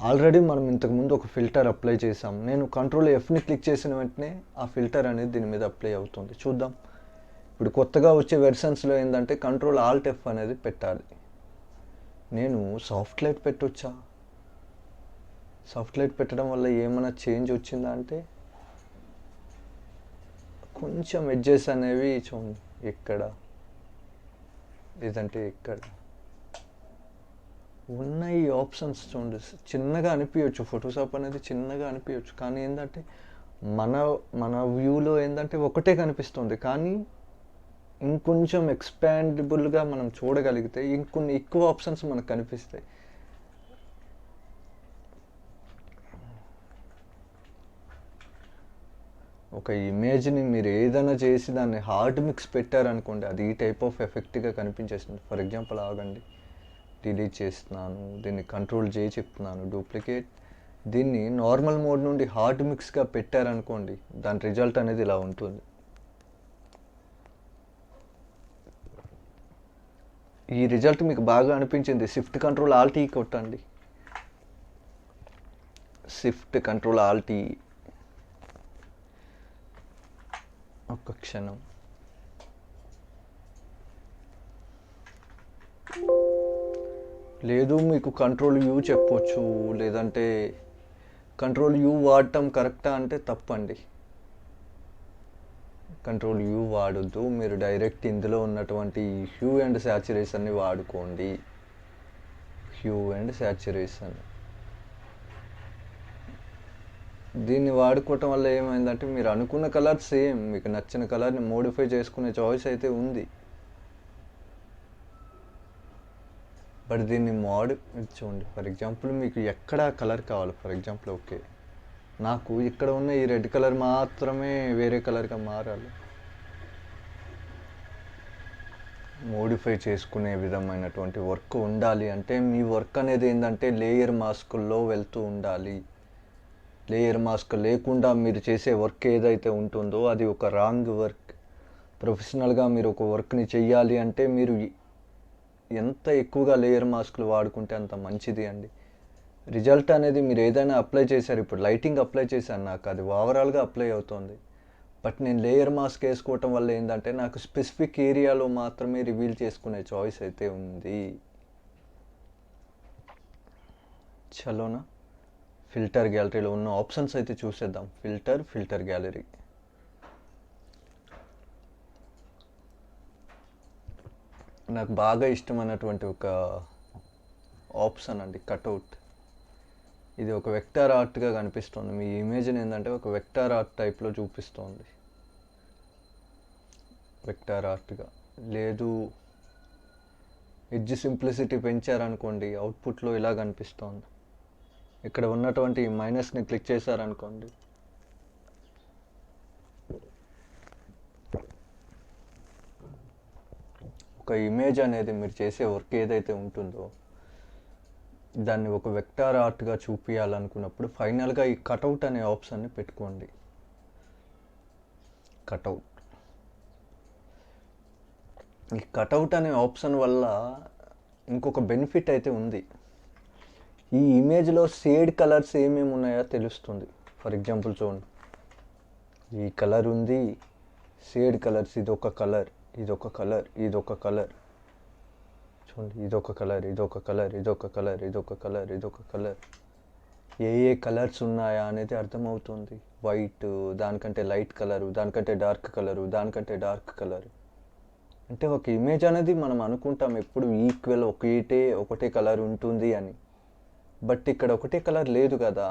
ఆల్రెడీ మనం ఇంతకుముందు ఒక ఫిల్టర్ అప్లై చేసాం. నేను కంట్రోల్ ఎఫ్ని క్లిక్ చేసిన వెంటనే ఆ ఫిల్టర్ అనేది దీని మీద అప్లై అవుతుంది. చూద్దాం. ఇప్పుడు కొత్తగా వచ్చే వెర్షన్స్లో ఏంటంటే కంట్రోల్ ఆల్ట్ ఎఫ్ అనేది పెట్టాలి. నేను సాఫ్ట్ లైట్ పెట్టొచ్చా? సాఫ్ట్ లైట్ పెట్టడం వల్ల ఏమైనా చేంజ్ వచ్చిందా అంటే కొంచెం ఎడ్జెస్ అనేవి చూడండి, ఇక్కడ లేదంటే ఇక్కడ ఉన్న ఈ ఆప్షన్స్ చూడండి. చిన్నగా అనిపించవచ్చు, ఫోటోషాప్ అనేది చిన్నగా అనిపించవచ్చు, కానీ ఏంటంటే మన వ్యూలో ఏంటంటే ఒకటే కనిపిస్తుంది. కానీ ఇంకొంచెం ఎక్స్పాండబుల్గా మనం చూడగలిగితే ఇంకొన్ని ఎక్కువ ఆప్షన్స్ మనకు కనిపిస్తాయి. ఒక ఇమేజ్ని మీరు ఏదైనా చేసి దాన్ని హార్డ్ మిక్స్ పెట్టారనుకోండి, అది ఈ టైప్ ఆఫ్ ఎఫెక్ట్గా కనిపించేస్తుంది. ఫర్ ఎగ్జాంపుల్ ఆగండి, డిలీట్ చేస్తున్నాను, దీన్ని కంట్రోల్ జే చెప్తున్నాను, డూప్లికేట్. దీన్ని నార్మల్ మోడ్ నుండి హార్డ్ మిక్స్గా పెట్టారనుకోండి, దాని రిజల్ట్ అనేది ఇలా ఉంటుంది. ఈ రిజల్ట్ మీకు బాగా అనిపించింది, షిఫ్ట్ కంట్రోల్ ఆల్ట్ ఈ కొట్టండి. షిఫ్ట్ కంట్రోల్ ఆల్ట్ ఈ. ఒక్క క్షణం. లేదు మీకు కంట్రోల్ యూ చెప్పొచ్చు, లేదంటే కంట్రోల్ యూ వాడటం కరెక్టా అంటే తప్పండి. కంట్రోల్ యూ వాడొద్దు, మీరు డైరెక్ట్ ఇందులో ఉన్నటువంటి హ్యూ అండ్ శాచురేషన్ని వాడుకోండి. హ్యూ అండ్ శాచురేషన్ దీన్ని వాడుకోవటం వల్ల ఏమైందంటే మీరు అనుకున్న కలర్ సేమ్, మీకు నచ్చిన కలర్ని మోడిఫై చేసుకునే చాయిస్ అయితే ఉంది. బట్ దీన్ని చూడండి. ఫర్ ఎగ్జాంపుల్ మీకు ఎక్కడ కలర్ కావాలి, ఫర్ ఎగ్జాంపుల్ ఓకే నాకు ఇక్కడ ఉన్న ఈ రెడ్ కలర్ మాత్రమే వేరే కలర్గా మారాలి. మోడిఫై చేసుకునే విధమైనటువంటి వర్క్ ఉండాలి. అంటే మీ వర్క్ అనేది ఏంటంటే లేయర్ మాస్కుల్లో వెళ్తూ ఉండాలి. లేయర్ మాస్క్ లేకుండా మీరు చేసే వర్క్ ఏదైతే ఉంటుందో అది ఒక రాంగ్ వర్క్. ప్రొఫెషనల్గా మీరు ఒక వర్క్ని చెయ్యాలి అంటే మీరు ఎంత ఎక్కువగా లేయర్ మాస్కులు వాడుకుంటే అంత మంచిది అండి. రిజల్ట్ అనేది మీరు ఏదైనా అప్లై చేశారు, ఇప్పుడు లైటింగ్ అప్లై చేశాను, నాకు అది ఓవరాల్గా అప్లై అవుతుంది. బట్ నేను లేయర్ మాస్క్ వేసుకోవటం వల్ల ఏంటంటే నాకు స్పెసిఫిక్ ఏరియాలో మాత్రమే రివీల్ చేసుకునే చాయిస్ అయితే ఉంది. చలోనా ఫిల్టర్ గ్యాలరీలో ఉన్న ఆప్షన్స్ అయితే చూసేద్దాం. Filter gallery. నాకు బాగా ఇష్టమైనటువంటి ఒక ఆప్షన్ అండి కట్అవుట్. ఇది ఒక వెక్టార్ ఆర్ట్గా కనిపిస్తుంది. మీ ఇమేజ్ని ఏంటంటే ఒక వెక్టార్ ఆర్ట్ టైప్లో చూపిస్తోంది. వెక్టార్ ఆర్ట్గా లేదు, ఎడ్జ్ సింప్లిసిటీ పెంచారనుకోండి, అవుట్పుట్లో ఇలా కనిపిస్తోంది. ఇక్కడ ఉన్నటువంటి మైనస్ని క్లిక్ చేశారనుకోండి, ఒక ఇమేజ్ అనేది మీరు చేసే వర్క్ ఏదైతే ఉంటుందో దాన్ని ఒక వెక్టార్ ఆర్ట్గా చూపించాలనుకున్నప్పుడు ఫైనల్గా ఈ కట్అవుట్ అనే ఆప్షన్ని పెట్టుకోండి. కట్అవుట్. ఈ కట్అవుట్ అనే ఆప్షన్ వల్ల ఇంకొక బెనిఫిట్ అయితే ఉంది. ఈ ఇమేజ్లో షేడ్ కలర్స్ ఏమేమి ఉన్నాయో తెలుస్తుంది. ఫర్ ఎగ్జాంపుల్ చూడండి, ఈ కలర్ ఉంది, షేడ్ కలర్స్, ఇదొక కలర్, ఇదొక కలర్, ఇదొక కలర్, చూడండి, ఇదొక కలర్, ఇదొక కలర్, ఇదొక కలర్, ఇదొక కలర్, ఇదొక కలర్. ఏ కలర్స్ ఉన్నాయా అనేది అర్థమవుతుంది. వైట్, దానికంటే లైట్ కలరు, దానికంటే డార్క్ కలరు, దానికంటే డార్క్ కలరు. అంటే ఒక ఇమేజ్ అనేది మనం అనుకుంటాం ఎప్పుడు ఈక్వల్ ఒకటే కలర్ ఉంటుంది అని. బట్ ఇక్కడ ఒకటే కలర్ లేదు కదా.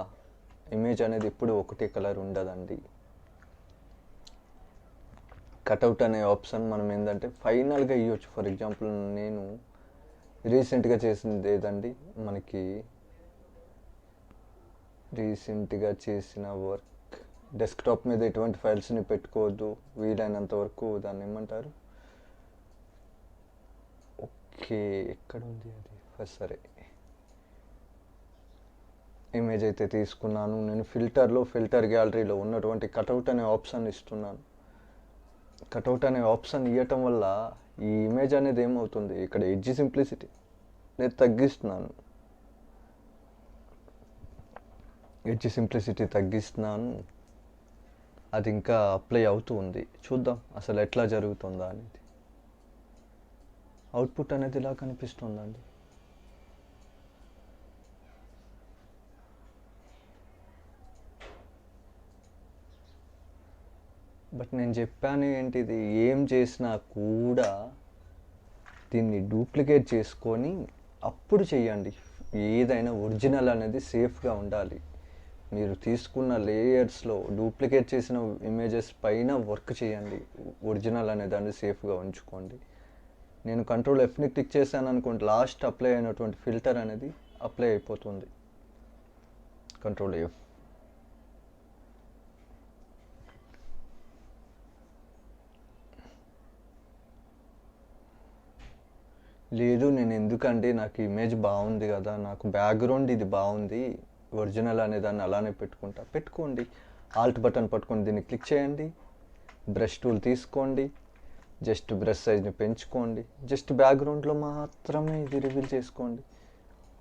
ఇమేజ్ అనేది ఎప్పుడు ఒకటే కలర్ ఉండదండి. కట్అవుట్ అనే ఆప్షన్ మనం ఏంటంటే ఫైనల్గా ఇవ్వచ్చు. ఫర్ ఎగ్జాంపుల్ నేను రీసెంట్గా చేసింది ఏదండి, మనకి రీసెంట్గా చేసిన వర్క్, డెస్క్టాప్ మీద ఎటువంటి ఫైల్స్ని పెట్టుకోవద్దు, వీలైనంత వరకు దాన్ని ఏమంటారు, ఓకే ఎక్కడ ఉంది అది ఫస్ట్. సరే, ఇమేజ్ అయితే తీసుకున్నాను నేను. ఫిల్టర్ గ్యాలరీలో ఉన్నటువంటి కట్అవుట్ అనే ఆప్షన్ ఇస్తున్నాను. కట్అవుట్ అనే ఆప్షన్ ఇవ్వటం వల్ల ఈ ఇమేజ్ అనేది ఏమవుతుంది, ఇక్కడ ఎడ్జ్ సింప్లిసిటీ నేను తగ్గిస్తున్నాను. Edge simplicity తగ్గిస్తున్నాను. అది ఇంకా అప్లై అవుతూ ఉంది. చూద్దాం అసలు ఎట్లా జరుగుతుందా అనేది. అవుట్పుట్ అనేది ఇలా కనిపిస్తుందండి. బట్ నేను చెప్పాను ఏంటిది, ఏం చేసినా కూడా దీన్ని డూప్లికేట్ చేసుకొని అప్పుడు చేయండి. ఏదైనా ఒరిజినల్ అనేది సేఫ్గా ఉండాలి. మీరు తీసుకున్న లేయర్స్లో డూప్లికేట్ చేసిన ఇమేజెస్ పైన వర్క్ చేయండి. ఒరిజినల్ అనే దాన్ని సేఫ్గా ఉంచుకోండి. నేను కంట్రోల్ Fని క్లిక్ చేశాను అనుకోండి, లాస్ట్ అప్లై అయినటువంటి ఫిల్టర్ అనేది అప్లై అయిపోతుంది. Control F. లేదు, నేను ఎందుకంటే నాకు ఇమేజ్ బాగుంది కదా, నాకు బ్యాక్గ్రౌండ్ ఇది బాగుంది, ఒరిజినల్ అనే దాన్ని అలానే పెట్టుకోండి. ఆల్ట్ బటన్ పట్టుకొని దీన్ని క్లిక్ చేయండి. బ్రష్ టూల్ తీసుకోండి. జస్ట్ బ్రష్ సైజ్ని పెంచుకోండి. జస్ట్ బ్యాక్గ్రౌండ్లో మాత్రమే ఇది రివీల్ చేసుకోండి.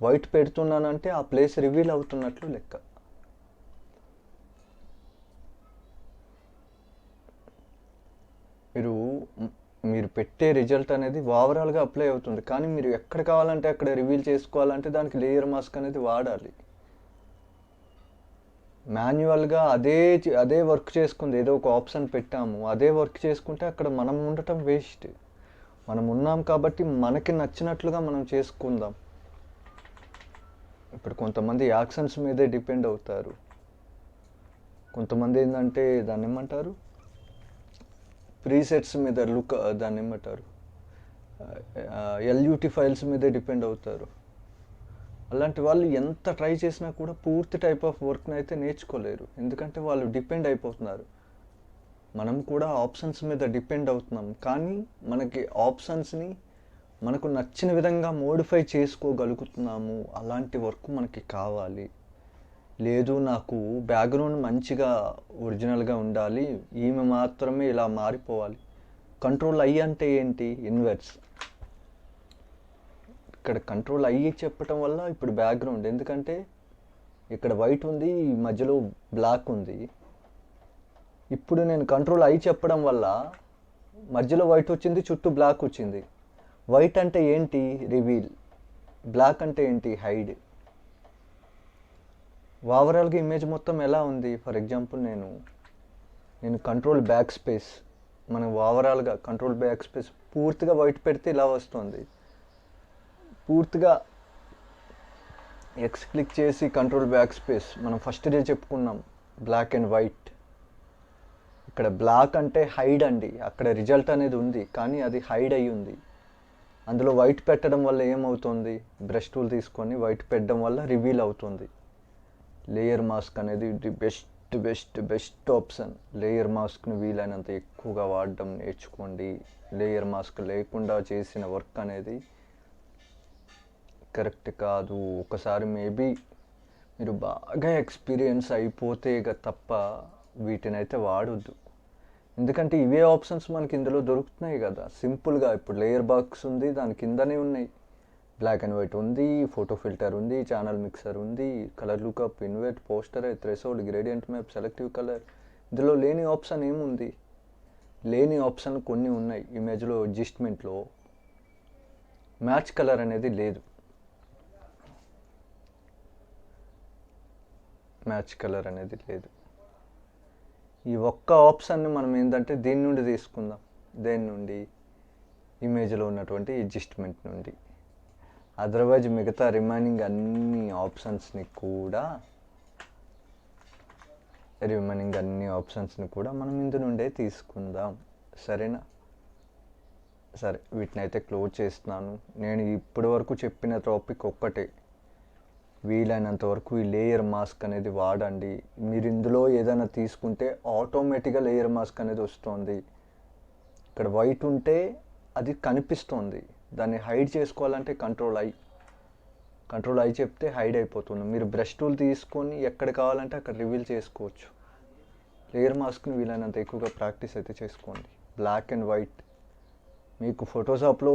వైట్ పెడుతున్నానంటే ఆ ప్లేస్ రివీల్ అవుతున్నట్లు లెక్క. మీరు పెట్టే రిజల్ట్ అనేది ఓవరాల్గా అప్లై అవుతుంది. కానీ మీరు ఎక్కడ కావాలంటే అక్కడ రివీల్ చేసుకోవాలంటే దానికి లేయర్ మాస్క్ అనేది వాడాలి. మాన్యువల్గా అదే వర్క్ చేసుకుంది, ఏదో ఒక ఆప్షన్ పెట్టాము, అదే వర్క్ చేసుకుంటే అక్కడ మనం ఉండటం వేస్ట్. మనం ఉన్నాం కాబట్టి మనకి నచ్చినట్లుగా మనం చేసుకుందాం. ఇప్పుడు కొంతమంది యాక్షన్స్ మీదే డిపెండ్ అవుతారు. కొంతమంది ఏంటంటే దాన్ని ఏమంటారు, ప్రీసెట్స్ మీద దాన్ని ఏమంటారు, LUT ఫైల్స్ మీదే డిపెండ్ అవుతారు. అలాంటి వాళ్ళు ఎంత ట్రై చేసినా కూడా పూర్తి టైప్ ఆఫ్ వర్క్ని అయితే నేర్చుకోలేరు. ఎందుకంటే వాళ్ళు డిపెండ్ అయిపోతున్నారు. మనం కూడా ఆప్షన్స్ మీద డిపెండ్ అవుతున్నాం, కానీ మనకి ఆప్షన్స్ని మనకు నచ్చిన విధంగా మోడిఫై చేసుకోగలుగుతున్నాము. అలాంటి వర్క్ మనకి కావాలి. లేదు నాకు బ్యాక్గ్రౌండ్ మంచిగా ఒరిజినల్గా ఉండాలి, ఈమె మాత్రమే ఇలా మారిపోవాలి. కంట్రోల్ ఐ అంటే ఏంటి? ఇన్వర్స్. ఇక్కడ కంట్రోల్ ఐ చెప్పటం వల్ల ఇప్పుడు బ్యాక్గ్రౌండ్, ఎందుకంటే ఇక్కడ వైట్ ఉంది, మధ్యలో బ్లాక్ ఉంది. ఇప్పుడు నేను కంట్రోల్ ఐ చెప్పడం వల్ల మధ్యలో వైట్ వచ్చింది, చుట్టూ బ్లాక్ వచ్చింది. వైట్ అంటే ఏంటి? రివీల్. బ్లాక్ అంటే ఏంటి? హైడ్. ఓవరాల్గా ఇమేజ్ మొత్తం ఎలా ఉంది? ఫర్ ఎగ్జాంపుల్ నేను కంట్రోల్ బ్యాక్ స్పేస్, మనం ఓవరాల్గా కంట్రోల్ బ్యాక్ స్పేస్ పూర్తిగా వైట్ పెడితే ఇలా వస్తుంది. పూర్తిగా ఎక్స్ క్లిక్ చేసి కంట్రోల్ బ్యాక్ స్పేస్, మనం ఫస్ట్ డే చెప్పుకున్నాం బ్లాక్ అండ్ వైట్. ఇక్కడ బ్లాక్ అంటే హైడ్ అండి, అక్కడ రిజల్ట్ అనేది ఉంది కానీ అది హైడ్ అయ్యి ఉంది. అందులో వైట్ పెట్టడం వల్ల ఏమవుతుంది? బ్రష్ టూల్ తీసుకొని వైట్ పెట్టడం వల్ల రివీల్ అవుతుంది. లేయర్ మాస్క్ అనేది ది బెస్ట్ ఆప్షన్. లేయర్ మాస్క్ని వీలైనంత ఎక్కువగా వాడడం నేర్చుకోండి. లేయర్ మాస్క్ లేకుండా చేసిన వర్క్ అనేది కరెక్ట్ కాదు. ఒకసారి మేబీ మీరు బాగా ఎక్స్పీరియన్స్ అయిపోతే తప్ప వీటిని అయితే వాడొద్దు. ఎందుకంటే ఇవే ఆప్షన్స్ మనకి ఇందులో దొరుకుతున్నాయి కదా సింపుల్గా. ఇప్పుడు లేయర్ బాక్స్ ఉంది, దాని కిందనే ఉన్నాయి. బ్లాక్ అండ్ వైట్ ఉంది, ఫోటో ఫిల్టర్ ఉంది, ఛానల్ మిక్సర్ ఉంది, colour lookup, invert, poster, threshold, gradient map, selective colour. ఇందులో లేని ఆప్షన్ ఏముంది? లేని ఆప్షన్ కొన్ని ఉన్నాయి. ఇమేజ్లో అడ్జస్ట్మెంట్లో మ్యాచ్ కలర్ అనేది లేదు. మ్యాచ్ కలర్ అనేది లేదు. ఈ ఒక్క ఆప్షన్ని మనం ఏంటంటే దీని నుండి తీసుకుందాం. దేని నుండి? ఇమేజ్లో ఉన్నటువంటి అడ్జస్ట్మెంట్ నుండి. అదర్వైజ్ మిగతా రిమైనింగ్ అన్ని ఆప్షన్స్ని కూడా మనం ఇందు నుండే తీసుకుందాం. సరేనా? సరే, వీటిని అయితే క్లోజ్ చేస్తున్నాను. నేను ఇప్పటి వరకు చెప్పిన టాపిక్ ఒక్కటే, వీలైనంత వరకు ఈ లేయర్ మాస్క్ అనేది వాడండి. మీరు ఇందులో ఏదైనా తీసుకుంటే ఆటోమేటిక్గా లేయర్ మాస్క్ అనేది వస్తుంది. ఇక్కడ వైట్ ఉంటే అది కనిపిస్తుంది, దాన్ని హైడ్ చేసుకోవాలంటే కంట్రోల్ ఐ చెప్తే హైడ్ అయిపోతుంది. మీరు బ్రష్ టూల్ తీసుకొని ఎక్కడ కావాలంటే అక్కడ రివీల్ చేసుకోవచ్చు. లేయర్ మాస్క్ని వీలైనంత ఎక్కువగా ప్రాక్టీస్ అయితే చేసుకోండి. బ్లాక్ అండ్ వైట్ మీకు ఫోటోషాప్లో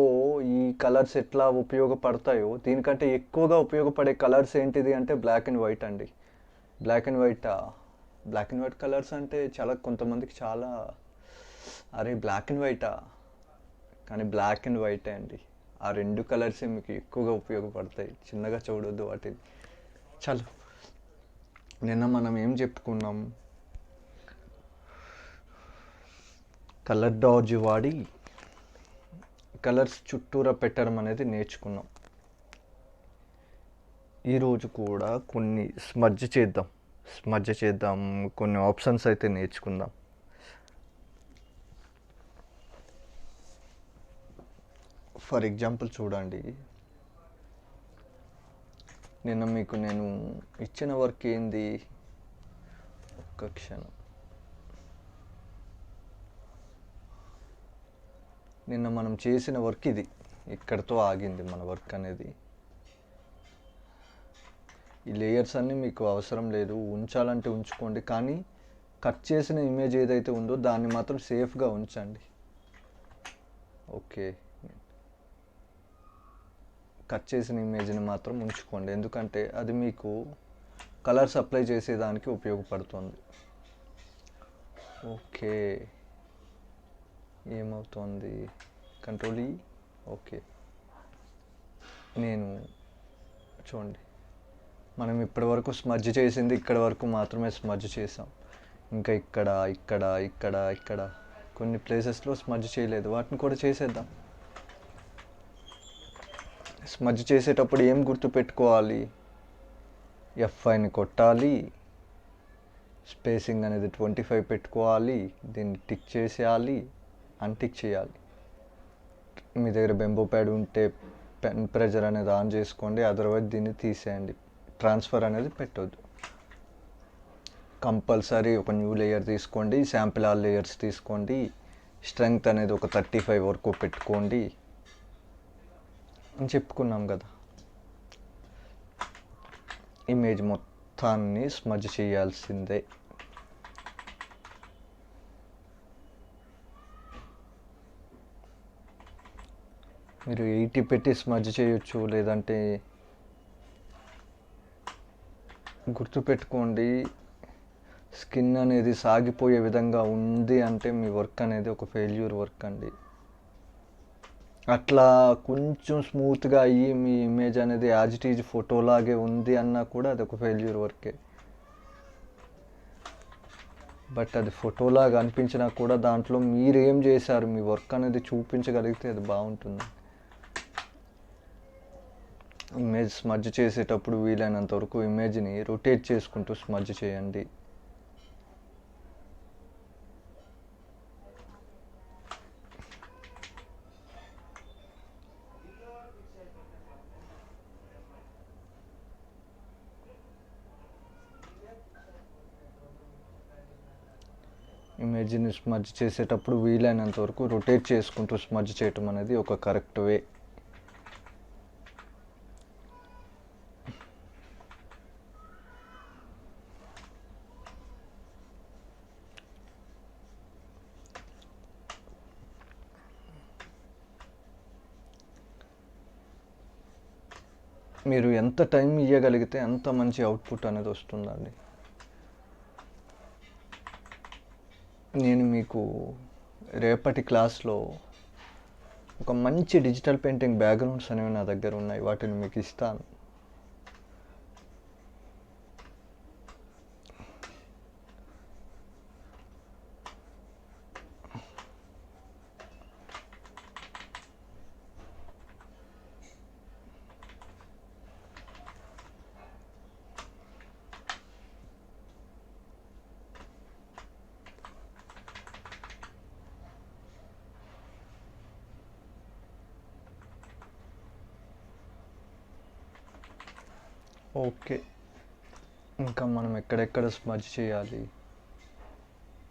ఈ కలర్స్ ఎట్లా ఉపయోగపడతాయో దీనికంటే ఎక్కువగా ఉపయోగపడే కలర్స్ ఏంటిది అంటే బ్లాక్ అండ్ వైట్ అండి. బ్లాక్ అండ్ వైట్ కలర్స్ అంటే కొంతమందికి చాలా అరే బ్లాక్ అండ్ వైటా, కానీ బ్లాక్ అండ్ వైటే అండి. ఆ రెండు కలర్సే మీకు ఎక్కువగా ఉపయోగపడతాయి. చిన్నగా చూడొద్దు వాటిని. చలో, నిన్న మనం ఏం చెప్పుకున్నాం? కలర్ డాడ్జ్ వాడి కలర్స్ చుట్టూరా పెట్టడం అనేది నేర్చుకున్నాం. ఈరోజు కూడా కొన్ని స్మడ్జ్ చేద్దాం, కొన్ని ఆప్షన్స్ అయితే నేర్చుకుందాం. ఫర్ ఎగ్జాంపుల్ చూడండి, నిన్న మీకు నేను ఇచ్చిన వర్క్ ఏంది? ఒక్క క్షణం. నిన్న మనం చేసిన వర్క్ ఇది, ఇక్కడితో ఆగింది మన వర్క్ అనేది. ఈ లేయర్స్ అన్నీ మీకు అవసరం లేదు, ఉంచాలంటే ఉంచుకోండి, కానీ కట్ చేసిన ఇమేజ్ ఏదైతే ఉందో దాన్ని మాత్రం సేఫ్గా ఉంచండి. ఓకే, కట్ చేసిన ఇమేజ్ని మాత్రం ఉంచుకోండి, ఎందుకంటే అది మీకు కలర్స్ అప్లై చేసేదానికి ఉపయోగపడుతుంది. ఓకే, ఏమవుతుంది? కంట్రోల్ ఈ. ఓకే, నేను చూడండి, మనం ఇప్పటి వరకు స్మడ్జ్ చేసింది ఇక్కడ వరకు మాత్రమే స్మడ్జ్ చేసాం. ఇంకా ఇక్కడ కొన్ని ప్లేసెస్లో స్మడ్జ్ చేయలేదు, వాటిని కూడా చేసేద్దాం. స్మడ్జ్ చేసేటప్పుడు ఏం గుర్తుపెట్టుకోవాలి? F5ని కొట్టాలి, స్పేసింగ్ అనేది 25 పెట్టుకోవాలి, దీన్ని టిక్ చేసేయాలి, అన్టిక్ చేయాలి. మీ దగ్గర బెంబో ప్యాడ్ ఉంటే పెన్ ప్రెజర్ అనేది ఆన్ చేసుకోండి, అదర్వైజ్ దీన్ని తీసేయండి. ట్రాన్స్ఫర్ అనేది పెట్టొద్దు. కంపల్సరీ ఒక న్యూ లేయర్ తీసుకోండి, శాంపిల్ ఆల్ లేయర్స్ తీసుకోండి, స్ట్రెంగ్త్ అనేది ఒక 35 వరకు పెట్టుకోండి అని చెప్పుకున్నాం కదా. ఇమేజ్ మొత్తాన్ని స్మజ్ చేయాల్సిందే. మీరు 80 పెట్టి స్మజ్ చేయొచ్చు, లేదంటే గుర్తుపెట్టుకోండి, స్కిన్ అనేది సాగిపోయే విధంగా ఉంది అంటే మీ వర్క్ అనేది ఒక ఫెయిల్యూర్ వర్క్ అండి. అట్లా కొంచెం స్మూత్గా అయ్యి మీ ఇమేజ్ అనేది యాజ్ ఇట్ ఈజ్ ఫోటోలాగే ఉంది అన్నా కూడా అది ఒక ఫెయిల్యూర్ వర్కే. బట్ అది ఫోటోలాగా అనిపించినా కూడా దాంట్లో మీరేం చేశారు, మీ వర్క్ అనేది చూపించగలిగితే అది బాగుంటుంది. ఇమేజ్ స్మజ్ చేసేటప్పుడు వీలైనంత వరకు ఇమేజ్ని రొటేట్ చేసుకుంటూ స్మజ్ చేయండి. ఇమేజ్ని స్మజ్ చేసేటప్పుడు వీలైనంత వరకు రొటేట్ చేసుకుంటూ స్మజ్ చేయటం అనేది ఒక కరెక్ట్ వే. మీరు ఎంత టైం ఇవ్వగలిగితే అంత మంచి అవుట్పుట్ అనేది వస్తుందండి. నేను మీకు రేపటి క్లాస్లో ఒక మంచి డిజిటల్ పెయింటింగ్ బ్యాక్గ్రౌండ్స్ అనేవి నా దగ్గర ఉన్నాయి, వాటిని మీకు ఇస్తాను. ఓకే, ఇంకా మనం ఎక్కడెక్కడ స్మజ్ చేయాలి,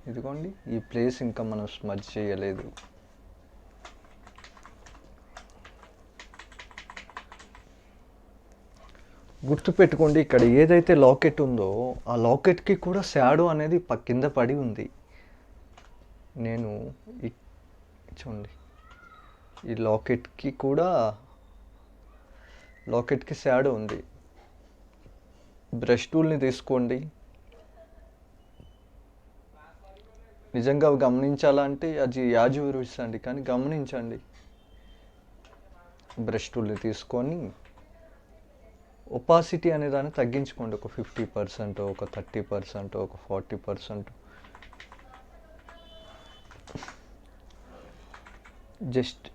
ఇదిగోండి ఈ ప్లేస్ ఇంకా మనం స్మజ్ చేయలేదు. గుర్తుపెట్టుకోండి, ఇక్కడ ఏదైతే లాకెట్ ఉందో ఆ లాకెట్కి కూడా షాడో అనేది కింద పడి ఉంది. నేను చూడండి, ఈ లాకెట్కి షాడో ఉంది. బ్రష్ టూల్ని తీసుకోండి. నిజంగా గమనించాలంటే అది యాజువిరుసండి, కానీ గమనించండి. బ్రష్ టూల్ని తీసుకొని ఒపాసిటీ అనే దాన్ని తగ్గించుకోండి. ఒక 50%, ఒక 30%, ఒక 40%. జస్ట్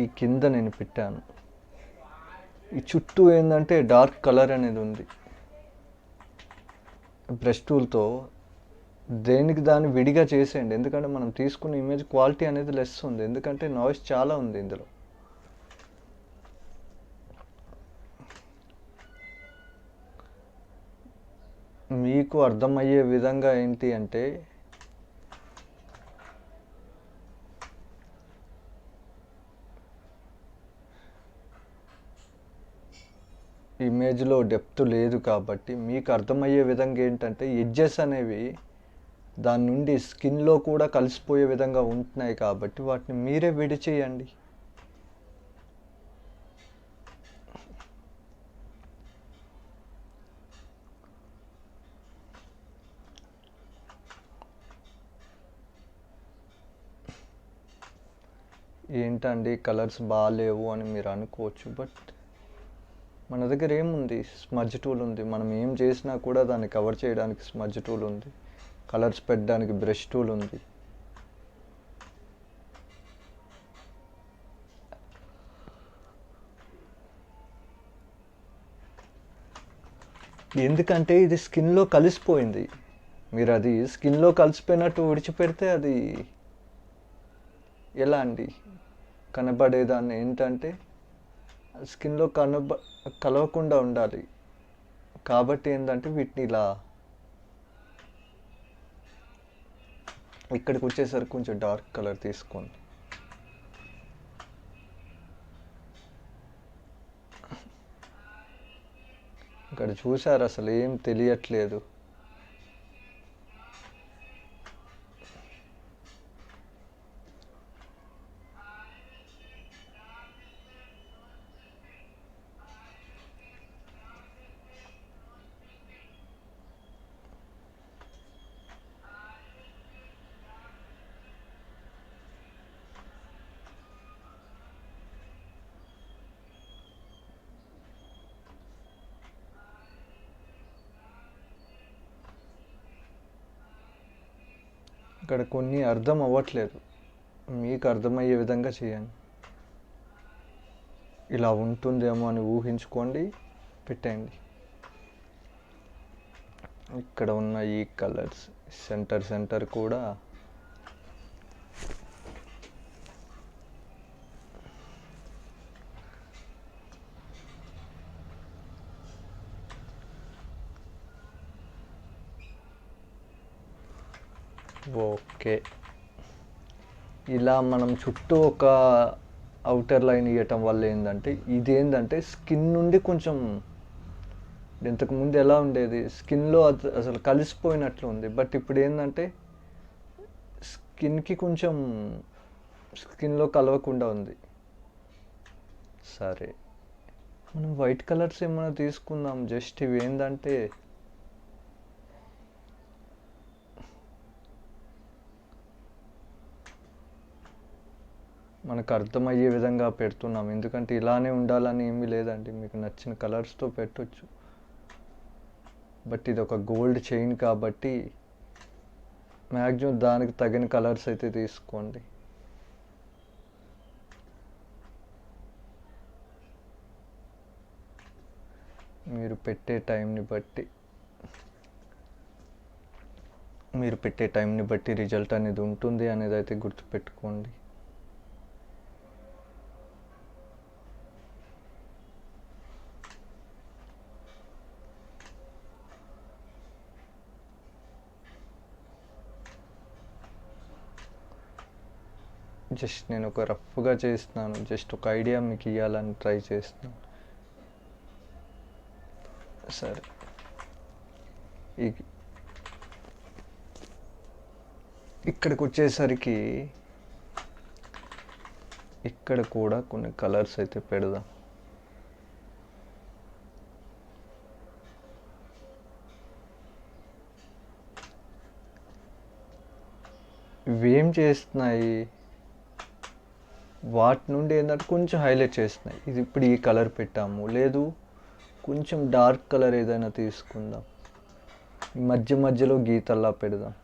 ఈ కింద నేను పెట్టాను. ఈ చుట్టూ ఏంటంటే డార్క్ కలర్ అనేది ఉంది. బ్రష్ టూల్తో దేనికి దాన్ని విడిగా చేసేయండి, ఎందుకంటే మనం తీసుకున్న ఇమేజ్ క్వాలిటీ అనేది లెస్ ఉంది, ఎందుకంటే నాయిస్ చాలా ఉంది ఇందులో. మీకు అర్థమయ్యే విధంగా ఏంటి అంటే, ఇమేజ్లో డెప్త్ లేదు కాబట్టి మీకు అర్థమయ్యే విధంగా ఏంటంటే ఎడ్జెస్ అనేవి దాని నుండి స్కిన్లో కూడా కలిసిపోయే విధంగా ఉంటున్నాయి కాబట్టి వాటిని మీరే విడిచేయండి. ఏంటండి కలర్స్ బాగాలేవు అని మీరు అనుకోవచ్చు, బట్ మన దగ్గర ఏముంది, స్మజ్ టూల్ ఉంది. మనం ఏం చేసినా కూడా దాన్ని కవర్ చేయడానికి స్మజ్ టూల్ ఉంది, కలర్స్ పెట్టడానికి బ్రష్ టూల్ ఉంది. ఎందుకంటే ఇది స్కిన్లో కలిసిపోయింది. మీరు అది స్కిన్లో కలిసిపోయినట్టు విడిచిపెడితే అది ఎలా అండి కనబడేదాన్ని ఏంటంటే స్కిన్లో కలవకుండా ఉండాలి. కాబట్టి ఏంటంటే వీటిని ఇలా ఇక్కడికి వచ్చేసరికి కొంచెం డార్క్ కలర్ తీసుకోండి. ఇక్కడ చూసారు అసలు ఏం తెలియట్లేదు. ఇక్కడ కొన్ని అర్థం అవ్వట్లేదు, మీకు అర్థమయ్యే విధంగా చేయండి. ఇలా ఉంటుందేమో అని ఊహించుకోండి, పెట్టండి. ఇక్కడ ఉన్న ఈ కలర్స్ సెంటర్ కూడా ఓకే. ఇలా మనం చుట్టూ ఒక అవుటర్ లైన్ ఇవ్వటం వల్ల ఏంటంటే ఇదేంటంటే స్కిన్ నుండి కొంచెం, ఇంతకుముందు ఎలా ఉండేది స్కిన్లో అసలు కలిసిపోయినట్లు ఉంది, బట్ ఇప్పుడు ఏంటంటే స్కిన్కి కొంచెం స్కిన్లో కలవకుండా ఉంది. సరే, మనం వైట్ కలర్స్ ఏమైనా తీసుకుందాం. జస్ట్ ఇవి ఏంటంటే మనకు అర్థమయ్యే విధంగా పెడుతున్నాం, ఎందుకంటే ఇలానే ఉండాలని ఏమీ లేదండి, మీకు నచ్చిన కలర్స్తో పెట్టొచ్చు. బట్ ఇది ఒక గోల్డ్ చైన్ కాబట్టి మ్యాక్సిమం దానికి తగిన కలర్స్ అయితే తీసుకోండి. మీరు పెట్టే టైంని బట్టి రిజల్ట్ అనేది ఉంటుంది అనేది అయితే గుర్తుపెట్టుకోండి. జస్ట్ నేను ఒక రఫ్గా చేస్తున్నాను, జస్ట్ ఒక ఐడియా మీకు ఇవ్వాలని ట్రై చేస్తున్నాను. సరే, ఇక్కడికి వచ్చేసరికి ఇక్కడ కూడా కొన్ని కలర్స్ అయితే పెడదాం. ఇవేం చేస్తున్నాయి, వాటి నుండి ఏంటంటే కొంచెం హైలైట్ చేస్తున్నాయి. ఇది ఇప్పుడు ఈ కలర్ పెట్టాము, లేదు కొంచెం డార్క్ కలర్ ఏదైనా తీసుకుందాం, మధ్యలో గీతల్లా పెడదాం.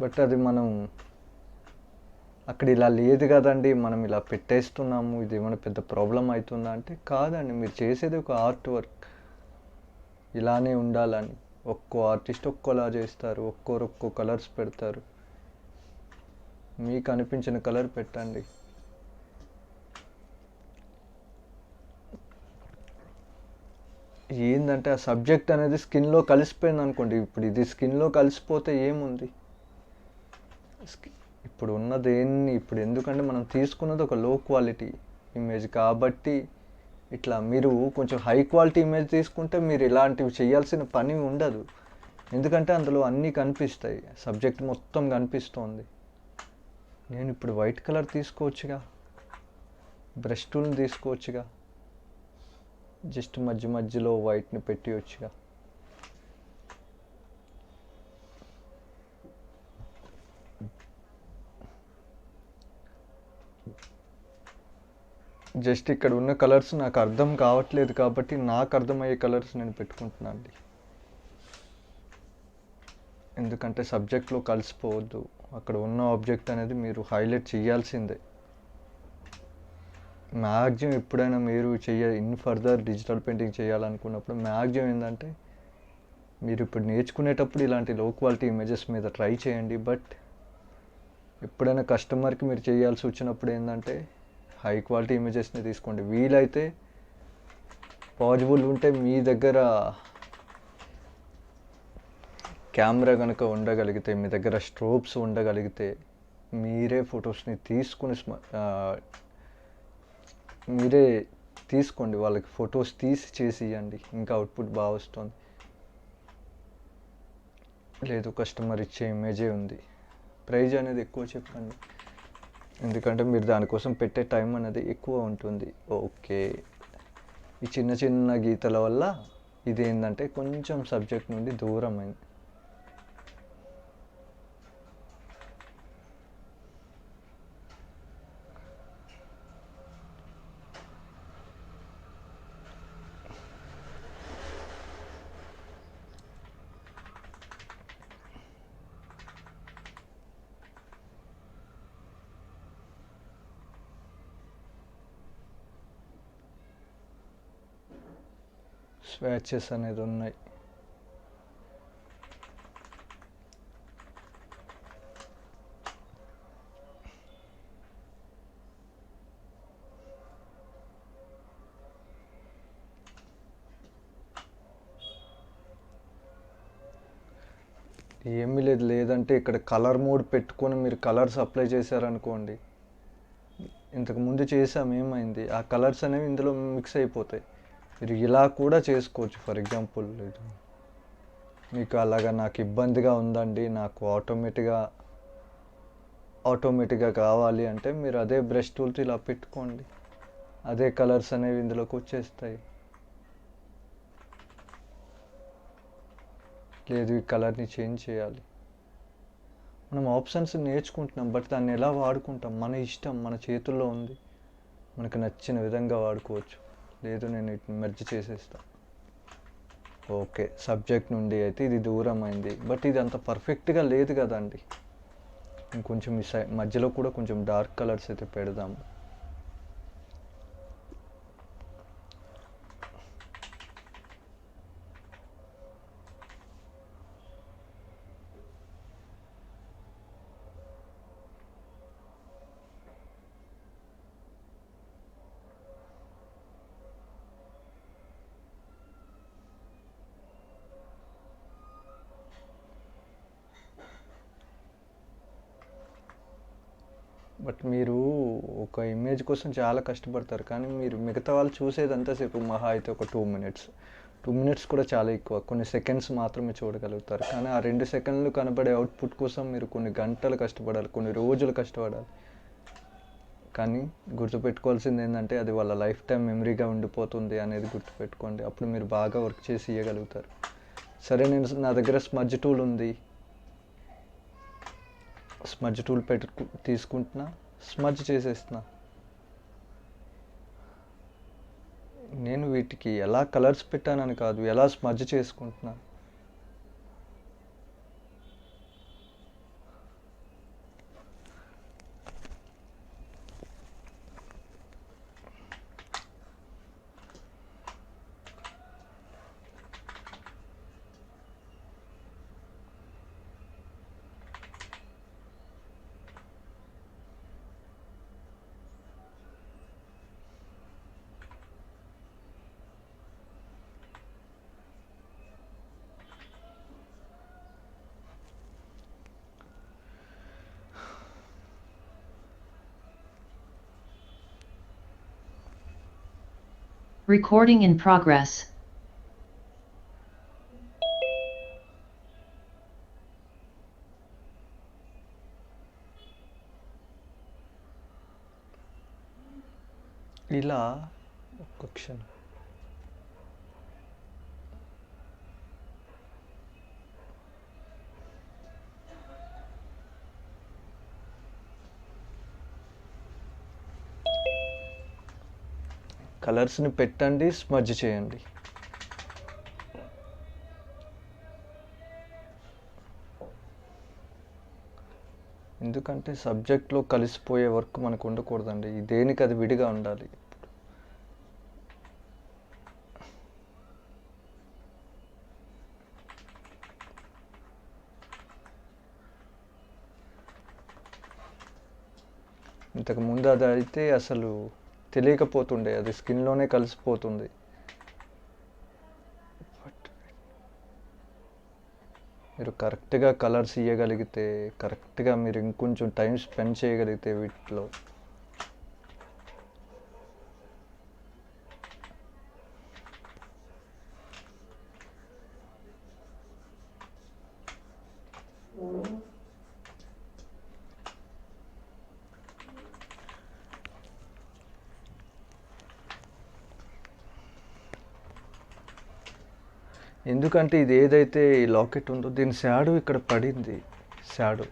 బట్ అది మనం అక్కడ ఇలా లేదు కదండి, మనం ఇలా పెట్టేస్తున్నాము, ఇది ఏమైనా పెద్ద ప్రాబ్లం అవుతుందా అంటే కాదండి, మీరు చేసేది ఒక ఆర్ట్ వర్క్, ఇలానే ఉండాలని. ఒక్కో ఆర్టిస్ట్ ఒక్కోలా చేస్తారు, ఒక్కో కలర్స్ పెడతారు. మీకు అనిపించిన కలర్ పెట్టండి. ఏంటంటే ఆ సబ్జెక్ట్ అనేది స్కిన్లో కలిసిపోయింది అనుకోండి. ఇప్పుడు ఇది స్కిన్లో కలిసిపోతే ఏముంది, ఇప్పుడు ఉన్నది ఇప్పుడు ఎందుకంటే మనం తీసుకున్నది ఒక లో క్వాలిటీ ఇమేజ్ కాబట్టి ఇట్లా. మీరు కొంచెం హై క్వాలిటీ ఇమేజ్ తీసుకుంటే మీరు ఇలాంటివి చేయాల్సిన పని ఉండదు, ఎందుకంటే అందులో అన్నీ కనిపిస్తాయి, సబ్జెక్ట్ మొత్తం కనిపిస్తోంది. నేను ఇప్పుడు వైట్ కలర్ తీసుకోవచ్చుగా, బ్రష్ టూల్ని తీసుకోవచ్చుగా, జస్ట్ మధ్యలో వైట్ని పెట్టివచ్చుగా. జస్ట్ ఇక్కడ ఉన్న కలర్స్ నాకు అర్థం కావట్లేదు కాబట్టి నాకు అర్థమయ్యే కలర్స్ నేను పెట్టుకుంటున్నాను అండి, ఎందుకంటే సబ్జెక్ట్లో కలిసిపోవద్దు. అక్కడ ఉన్న ఆబ్జెక్ట్ అనేది మీరు హైలైట్ చేయాల్సిందే. మ్యాక్సిమం ఎప్పుడైనా మీరు ఇన్ ఫర్దర్ డిజిటల్ పెయింటింగ్ చేయాలనుకున్నప్పుడు మ్యాక్సిమం ఏంటంటే మీరు ఇప్పుడు నేర్చుకునేటప్పుడు ఇలాంటి లో క్వాలిటీ ఇమేజెస్ మీద ట్రై చేయండి. బట్ ఎప్పుడైనా కస్టమర్కి మీరు చేయాల్సి వచ్చినప్పుడు ఏంటంటే హై క్వాలిటీ ఇమేజెస్ని తీసుకోండి. వీలైతే పాజిబుల్ ఉంటే మీ దగ్గర కెమెరా కనుక ఉండగలిగితే, మీ దగ్గర స్ట్రోబ్స్ ఉండగలిగితే మీరే ఫొటోస్ని తీసుకుని మీరే తీసుకోండి. వాళ్ళకి ఫొటోస్ తీసి చేసి ఇవ్వండి, ఇంకా అవుట్పుట్ బాగా వస్తుంది. లేదు కస్టమర్ ఇచ్చే ఇమేజే ఉంది, ప్రైజ్ అనేది ఎక్కువ చెప్పండి, ఎందుకంటే మీరు దానికోసం పెట్టే టైం అనేది ఎక్కువ ఉంటుంది. ఓకే, ఈ చిన్న చిన్న గీతల వల్ల ఇదేంటంటే కొంచెం సబ్జెక్ట్ నుండి దూరమైంది. స్వాచెస్ అనేది ఉన్నాయి. ఏమీ లేదు, లేదంటే ఇక్కడ కలర్ మోడ్ పెట్టుకొని మీరు కలర్స్ అప్లై చేశారనుకోండి, ఇంతకుముందు చేసాం ఏమైంది, ఆ కలర్స్ అనేవి ఇందులో మిక్స్ అయిపోతాయి. మీరు ఇలా కూడా చేసుకోవచ్చు. ఫర్ ఎగ్జాంపుల్ ఇది మీకు అలాగా నాకు ఇబ్బందిగా ఉందండి, నాకు ఆటోమేటిక్గా కావాలి అంటే మీరు అదే బ్రష్ టూల్తో ఇలా పెట్టుకోండి, అదే కలర్స్ అనేవి ఇందులోకి వచ్చేస్తాయి. లేదు ఈ కలర్ని చేంజ్ చేయాలి, మనం ఆప్షన్స్ నేర్చుకుంటున్నాం, బట్ దాన్ని ఎలా వాడుకుంటాం మన ఇష్టం, మన చేతుల్లో ఉంది, మనకు నచ్చిన విధంగా వాడుకోవచ్చు. లేదు నేను ఇటు మెర్జ్ చేసేస్తాను. ఓకే, సబ్జెక్ట్ నుండి అయితే ఇది దూరం అయింది, బట్ ఇది అంత పర్ఫెక్ట్గా లేదు కదండి. ఇంకొంచెం ఈ మధ్యలో కూడా కొంచెం డార్క్ కలర్స్ అయితే పెడదాము. బట్ మీరు ఒక ఇమేజ్ కోసం చాలా కష్టపడతారు, కానీ మీరు మిగతా వాళ్ళు చూసేది అంతసేపు మహా అయితే ఒక 2 మినిట్స్ కూడా చాలా ఎక్కువ, కొన్ని సెకండ్స్ మాత్రమే చూడగలుగుతారు. కానీ ఆ 2 సెకండ్లు కనబడే అవుట్పుట్ కోసం మీరు కొన్ని గంటలు కష్టపడాలి, కొన్ని రోజులు కష్టపడాలి. కానీ గుర్తుపెట్టుకోవాల్సింది ఏంటంటే అది వాళ్ళ లైఫ్ టైం మెమరీగా ఉండిపోతుంది అనేది గుర్తుపెట్టుకోండి. అప్పుడు మీరు బాగా వర్క్ చేసి ఇవ్వగలుగుతారు. సరే, నా దగ్గర స్మడ్జ్ టూల్ ఉంది, స్మడ్జ్ టూల్ తీసుకుంటున్నా, స్మడ్జ్ చేసేస్తున్నా. నేను వీటికి ఎలా కలర్స్ పెట్టానని కాదు, ఎలా స్మడ్జ్ చేసుకుంటున్నా. Recording in progress. ఇలా ఒక్క క్షణం. కలర్స్ని పెట్టండి, స్మడ్జ్ చేయండి. ఎందుకంటే సబ్జెక్ట్లో కలిసిపోయే వర్క్ మనకు ఉండకూడదండి, దేనికి అది విడిగా ఉండాలి. ఇంతకు ముందు అది అయితే అసలు తెలియకపోతుండే, అది స్కిన్లోనే కలిసిపోతుంది. బట్ మీరు కరెక్ట్గా కలర్స్ ఇవ్వగలిగితే, కరెక్ట్గా మీరు ఇంకొంచెం టైం స్పెండ్ చేయగలిగితే వీటిలో, ఎందుకంటే ఇది ఏదైతే ఈ లాకెట్ ఉందో దీని షాడో ఇక్కడ పడింది. షాడో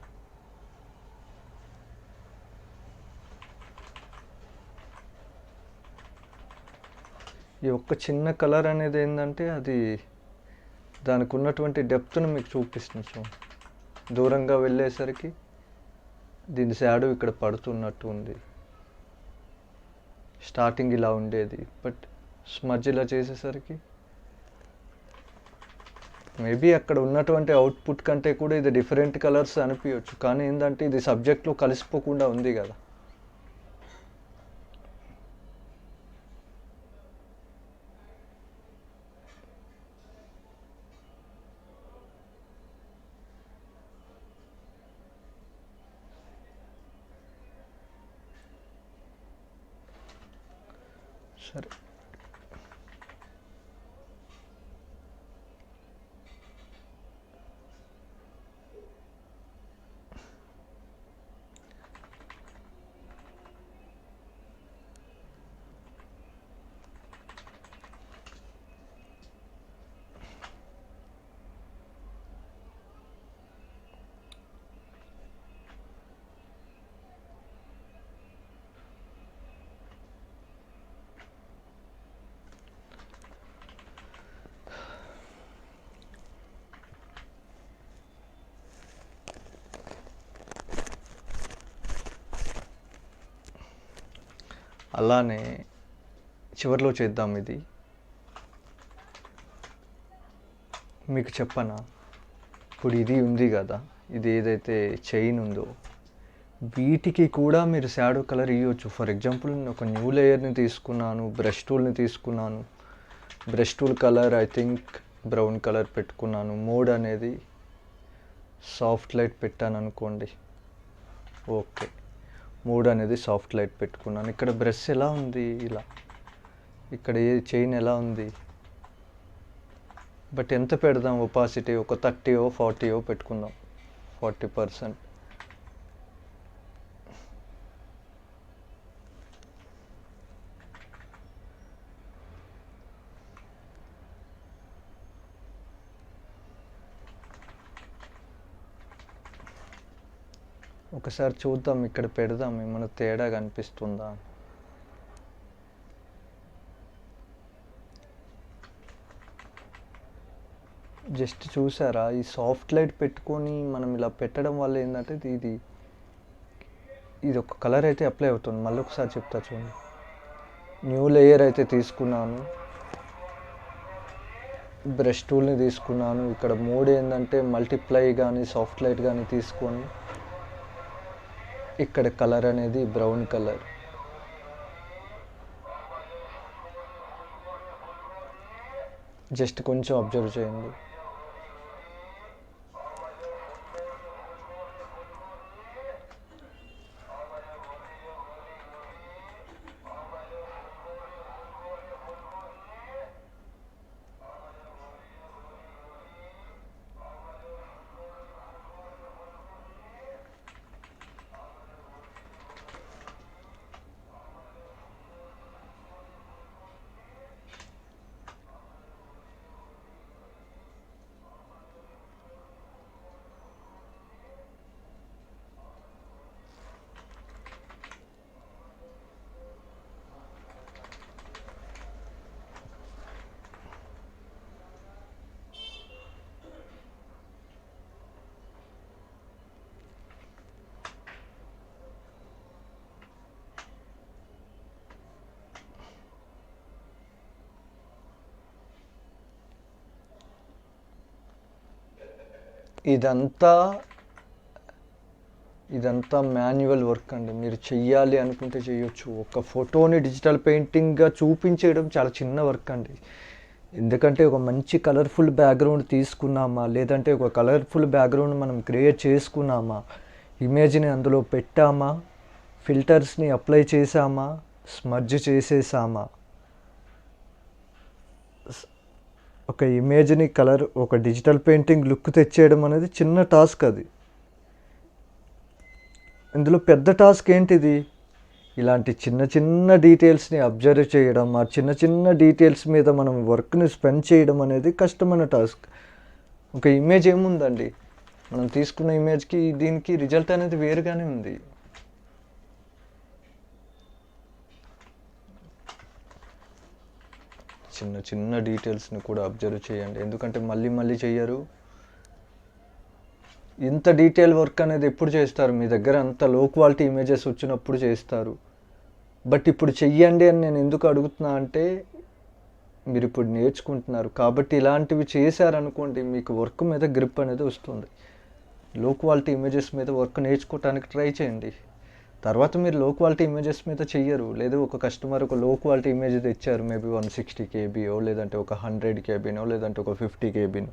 ఈ ఒక్క చిన్న కలర్ అనేది ఏంటంటే అది దానికి ఉన్నటువంటి డెప్త్ను మీకు చూపిస్తుంది. సో దూరంగా వెళ్ళేసరికి దీని షాడో ఇక్కడ పడుతున్నట్టు ఉంది. స్టార్టింగ్ ఇలా ఉండేది, బట్ స్మజ్ ఇలా చేసేసరికి మేబీ అక్కడ ఉన్నటువంటి అవుట్పుట్ కంటే కూడా ఇది డిఫరెంట్ కలర్స్ అనిపించవచ్చు, కానీ ఏంటంటే ఇది సబ్జెక్ట్లో కలిసిపోకుండా ఉంది కదా. సరే, అలానే చివరిలో చేద్దాం. ఇది మీకు చెప్పనా, ఇప్పుడు ఇది ఉంది కదా, ఇది ఏదైతే చైన్ ఉందో వీటికి కూడా మీరు షాడో కలర్ ఇవ్వచ్చు. ఫర్ ఎగ్జాంపుల్ నేను ఒక న్యూ లేయర్ని తీసుకున్నాను, బ్రష్ టూల్ని తీసుకున్నాను. Brush tool colour I think brown colour పెట్టుకున్నాను. మోడ్ అనేది సాఫ్ట్ లైట్ పెట్టాను అనుకోండి. ఓకే, మోడ్ అనేది సాఫ్ట్ లైట్ పెట్టుకున్నాను. ఇక్కడ బ్రష్ ఎలా ఉంది, ఇలా. ఇక్కడ ఏ చైన్ ఎలా ఉంది, బట్ ఎంత పెడదాం ఒపాసిటీ, ఒక 30 40 పెట్టుకుందాం, 40%. ఒకసారి చూద్దాం, ఇక్కడ పెడదాం, ఏమైనా తేడా కనిపిస్తుందా. జస్ట్ చూసారా, ఈ సాఫ్ట్ లైట్ పెట్టుకొని మనం ఇలా పెట్టడం వల్ల ఏంటంటే ఇది ఇది ఒక కలర్ అయితే అప్లై అవుతుంది. మళ్ళీ ఒకసారి చెప్తా చూడండి. న్యూ లేయర్ అయితే తీసుకున్నాను, బ్రష్ టూల్ని తీసుకున్నాను. ఇక్కడ మోడ్ ఏంటంటే మల్టిప్లై కానీ సాఫ్ట్ లైట్ కానీ తీసుకొని ఇక్కడ కలర్ అనేది బ్రౌన్ కలర్. జస్ట్ కొంచెం అబ్జర్వ్ చేయండి. ఇదంతా ఇదంతా మాన్యువల్ వర్క్ అండి. మీరు చెయ్యాలి అనుకుంటే చేయొచ్చు. ఒక ఫోటోని డిజిటల్ పెయింటింగ్గా చూపించేయడం చాలా చిన్న వర్క్ అండి. ఎందుకంటే ఒక మంచి కలర్ఫుల్ బ్యాక్గ్రౌండ్ తీసుకున్నామా, లేదంటే ఒక కలర్ఫుల్ బ్యాక్గ్రౌండ్ మనం క్రియేట్ చేసుకున్నామా, ఇమేజ్ని అందులో పెట్టామా, ఫిల్టర్స్ని అప్లై చేసామా, స్మర్జ్ చేసేసామా, ఒక ఇమేజ్ని కలర్ ఒక డిజిటల్ పెయింటింగ్ లుక్ తెచ్చేయడం అనేది చిన్న టాస్క్ అది. ఇందులో పెద్ద టాస్క్ ఏంటిది? ఇలాంటి చిన్న చిన్న డీటెయిల్స్ని అబ్జర్వ్ చేయడం, ఆ చిన్న చిన్న డీటెయిల్స్ మీద మనం వర్క్ని స్పెండ్ చేయడం అనేది కష్టమైన టాస్క్. ఒక ఇమేజ్ ఏముందండి, మనం తీసుకున్న ఇమేజ్కి దీనికి రిజల్ట్ అనేది వేరుగానే ఉంది. చిన్న చిన్న డీటెయిల్స్ని కూడా అబ్జర్వ్ చేయండి, ఎందుకంటే మళ్ళీ మళ్ళీ చెయ్యరు. ఇంత డీటెయిల్ వర్క్ అనేది ఎప్పుడు చేస్తారు? మీ దగ్గర అంత లో క్వాలిటీ ఇమేజెస్ వచ్చినప్పుడు చేస్తారు. బట్ ఇప్పుడు చెయ్యండి అని నేను ఎందుకు అడుగుతున్నా అంటే, మీరు ఇప్పుడు నేర్చుకుంటున్నారు కాబట్టి ఇలాంటివి చేశారనుకోండి, మీకు వర్క్ మీద గ్రిప్ అనేది వస్తుంది. లో క్వాలిటీ ఇమేజెస్ మీద వర్క్ నేర్చుకోవడానికి ట్రై చేయండి. తర్వాత మీరు లో క్వాలిటీ ఇమేజెస్ మీద చెయ్యరు. లేదు, ఒక కస్టమర్ ఒక లో క్వాలిటీ ఇమేజ్ తెచ్చారు, మేబీ 160 కేబీయో, లేదంటే ఒక 100 కేబీనో, లేదంటే ఒక 50 కేబీనో.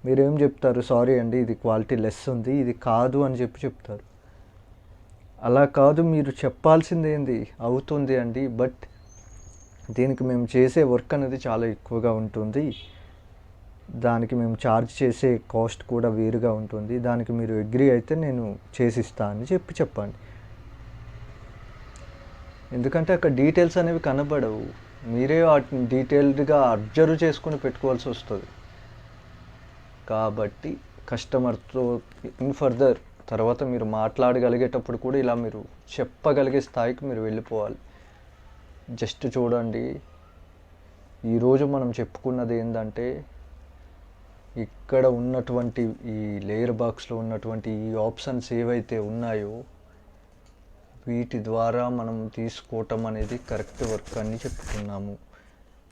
మీరేం చెప్తారు? సారీ అండి, ఇది క్వాలిటీ లెస్ ఉంది, ఇది కాదు అని చెప్తారు. అలా కాదు, మీరు చెప్పాల్సింది ఏంది, అవుతుంది అండి, బట్ దీనికి మేము చేసే వర్క్ అనేది చాలా ఎక్కువగా ఉంటుంది, దానికి మేము ఛార్జ్ చేసే కాస్ట్ కూడా వేరుగా ఉంటుంది, దానికి మీరు అగ్రీ అయితే నేను చేసిస్తా అని చెప్పండి. ఎందుకంటే అక్కడ డీటెయిల్స్ అనేవి కనబడవు, మీరే వాటిని డీటెయిల్డ్గా అబ్జర్వ్ చేసుకొని పెట్టుకోవాల్సి వస్తుంది. కాబట్టి కస్టమర్తో ఇన్ ఫర్దర్ తర్వాత మీరు మాట్లాడగలిగేటప్పుడు కూడా ఇలా మీరు చెప్పగలిగే స్థాయికి మీరు వెళ్ళిపోవాలి. జస్ట్ చూడండి, ఈరోజు మనం చెప్పుకున్నది ఏంటంటే, ఇక్కడ ఉన్నటువంటి ఈ లేయర్ బాక్స్లో ఉన్నటువంటి ఈ ఆప్షన్స్ ఏవైతే ఉన్నాయో వీటి ద్వారా మనం తీసుకోవటం అనేది కరెక్ట్ వర్క్ అని చెప్పుకున్నాము.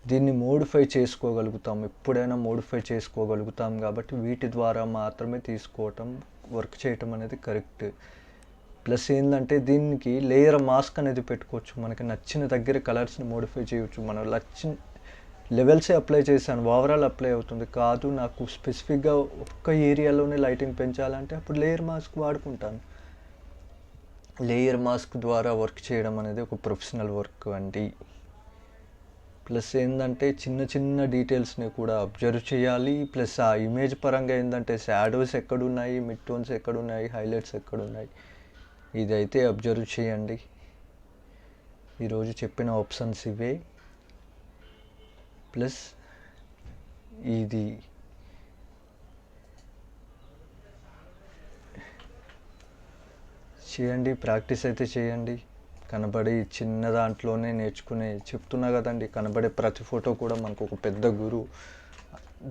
దీన్ని మోడిఫై చేసుకోగలుగుతాం, ఎప్పుడైనా మోడిఫై చేసుకోగలుగుతాం. కాబట్టి వీటి ద్వారా మాత్రమే తీసుకోవటం, వర్క్ చేయటం అనేది కరెక్ట్. ప్లస్ ఏంటంటే, దీనికి లేయర్ మాస్క్ అనేది పెట్టుకోవచ్చు. మనకి నచ్చిన దగ్గర కలర్స్ని మోడిఫై చేయవచ్చు. మనం నచ్చిన లెవెల్సే అప్లై చేశాను, ఓవరాల్ అప్లై అవుతుంది కాదు, నాకు స్పెసిఫిక్గా ఒక్క ఏరియాలోనే లైటింగ్ పెంచాలంటే అప్పుడు లేయర్ మాస్క్ వాడుకుంటాను. లేయర్ మాస్క్ ద్వారా వర్క్ చేయడం అనేది ఒక ప్రొఫెషనల్ వర్క్ అండి. ప్లస్ ఏంటంటే, చిన్న చిన్న డీటెయిల్స్ని కూడా అబ్జర్వ్ చేయాలి. ప్లస్ ఆ ఇమేజ్ పరంగా ఏంటంటే, షాడోస్ ఎక్కడున్నాయి, మిడ్ టోన్స్ ఎక్కడున్నాయి, హైలైట్స్ ఎక్కడున్నాయి, ఇదైతే అబ్జర్వ్ చేయండి. ఈరోజు చెప్పిన ఆప్షన్స్ ఇవే. ప్లస్ ఇది చేయండి, ప్రాక్టీస్ అయితే చేయండి. కనబడే చిన్న దాంట్లోనే చెప్తున్నా కదండి, కనబడే ప్రతి ఫోటో కూడా మనకు ఒక పెద్ద గురువు.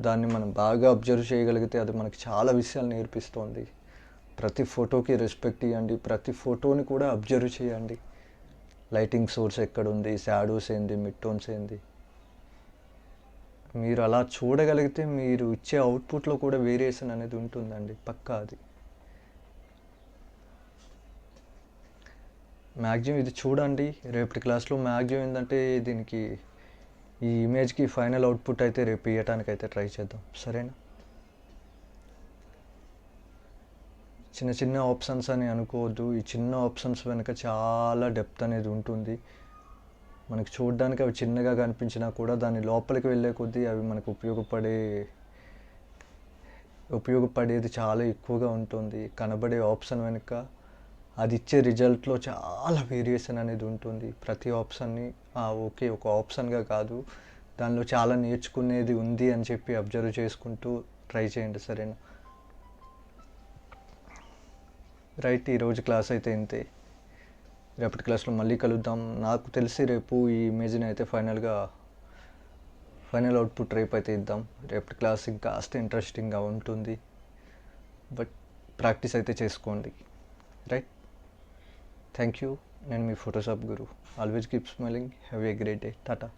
దాన్ని మనం బాగా అబ్జర్వ్ చేయగలిగితే అది మనకి చాలా విషయాలు నేర్పిస్తుంది. ప్రతి ఫోటోకి రెస్పెక్ట్ ఇవ్వండి, ప్రతి ఫోటోని కూడా అబ్జర్వ్ చేయండి. లైటింగ్ సోర్స్ ఎక్కడుంది, షాడోస్ ఏంది, మిడ్ టోన్స్ ఏంది, మీరు అలా చూడగలిగితే మీరు ఇచ్చే అవుట్పుట్లో కూడా వేరియేషన్ అనేది ఉంటుందండి, పక్కా. అది మ్యాక్సిమం ఇది చూడండి. రేపటి క్లాస్లో మ్యాక్సిమం ఏంటంటే, దీనికి ఈ ఇమేజ్కి ఫైనల్ అవుట్పుట్ అయితే రేపు ఇవ్వటానికి అయితే ట్రై చేద్దాం, సరేనా? చిన్న చిన్న ఆప్షన్స్ అని అనుకోవద్దు, ఈ చిన్న ఆప్షన్స్ వెనుక చాలా డెప్త్ అనేది ఉంటుంది. మనకు చూడడానికి అవి చిన్నగా కనిపించినా కూడా దాని లోపలికి వెళ్ళే కొద్దీ అవి మనకు ఉపయోగపడేది చాలా ఎక్కువగా ఉంటుంది. కనబడే ఆప్షన్ వెనుక అది ఇచ్చే రిజల్ట్లో చాలా వేరియేషన్ అనేది ఉంటుంది. ప్రతి ఆప్షన్ని ఓకే ఒక ఆప్షన్గా కాదు, దానిలో చాలా నేర్చుకునేది ఉంది అని చెప్పి అబ్జర్వ్ చేసుకుంటూ ట్రై చేయండి, సరేనా? రైట్, ఈరోజు క్లాస్ అయితే ఇంతే. రేపటి క్లాస్లో మళ్ళీ కలుద్దాం. నాకు తెలిసి రేపు ఈ ఇమేజ్ని అయితే ఫైనల్ అవుట్పుట్ రేపు అయితే ఇద్దాం. రేపటి క్లాస్ ఇంకాస్త ఇంట్రెస్టింగ్గా ఉంటుంది, బట్ ప్రాక్టీస్ అయితే చేసుకోండి, రైట్? Thank you. నేను మీ Photoshop guru. Always keep smiling. Have a great day. Tata.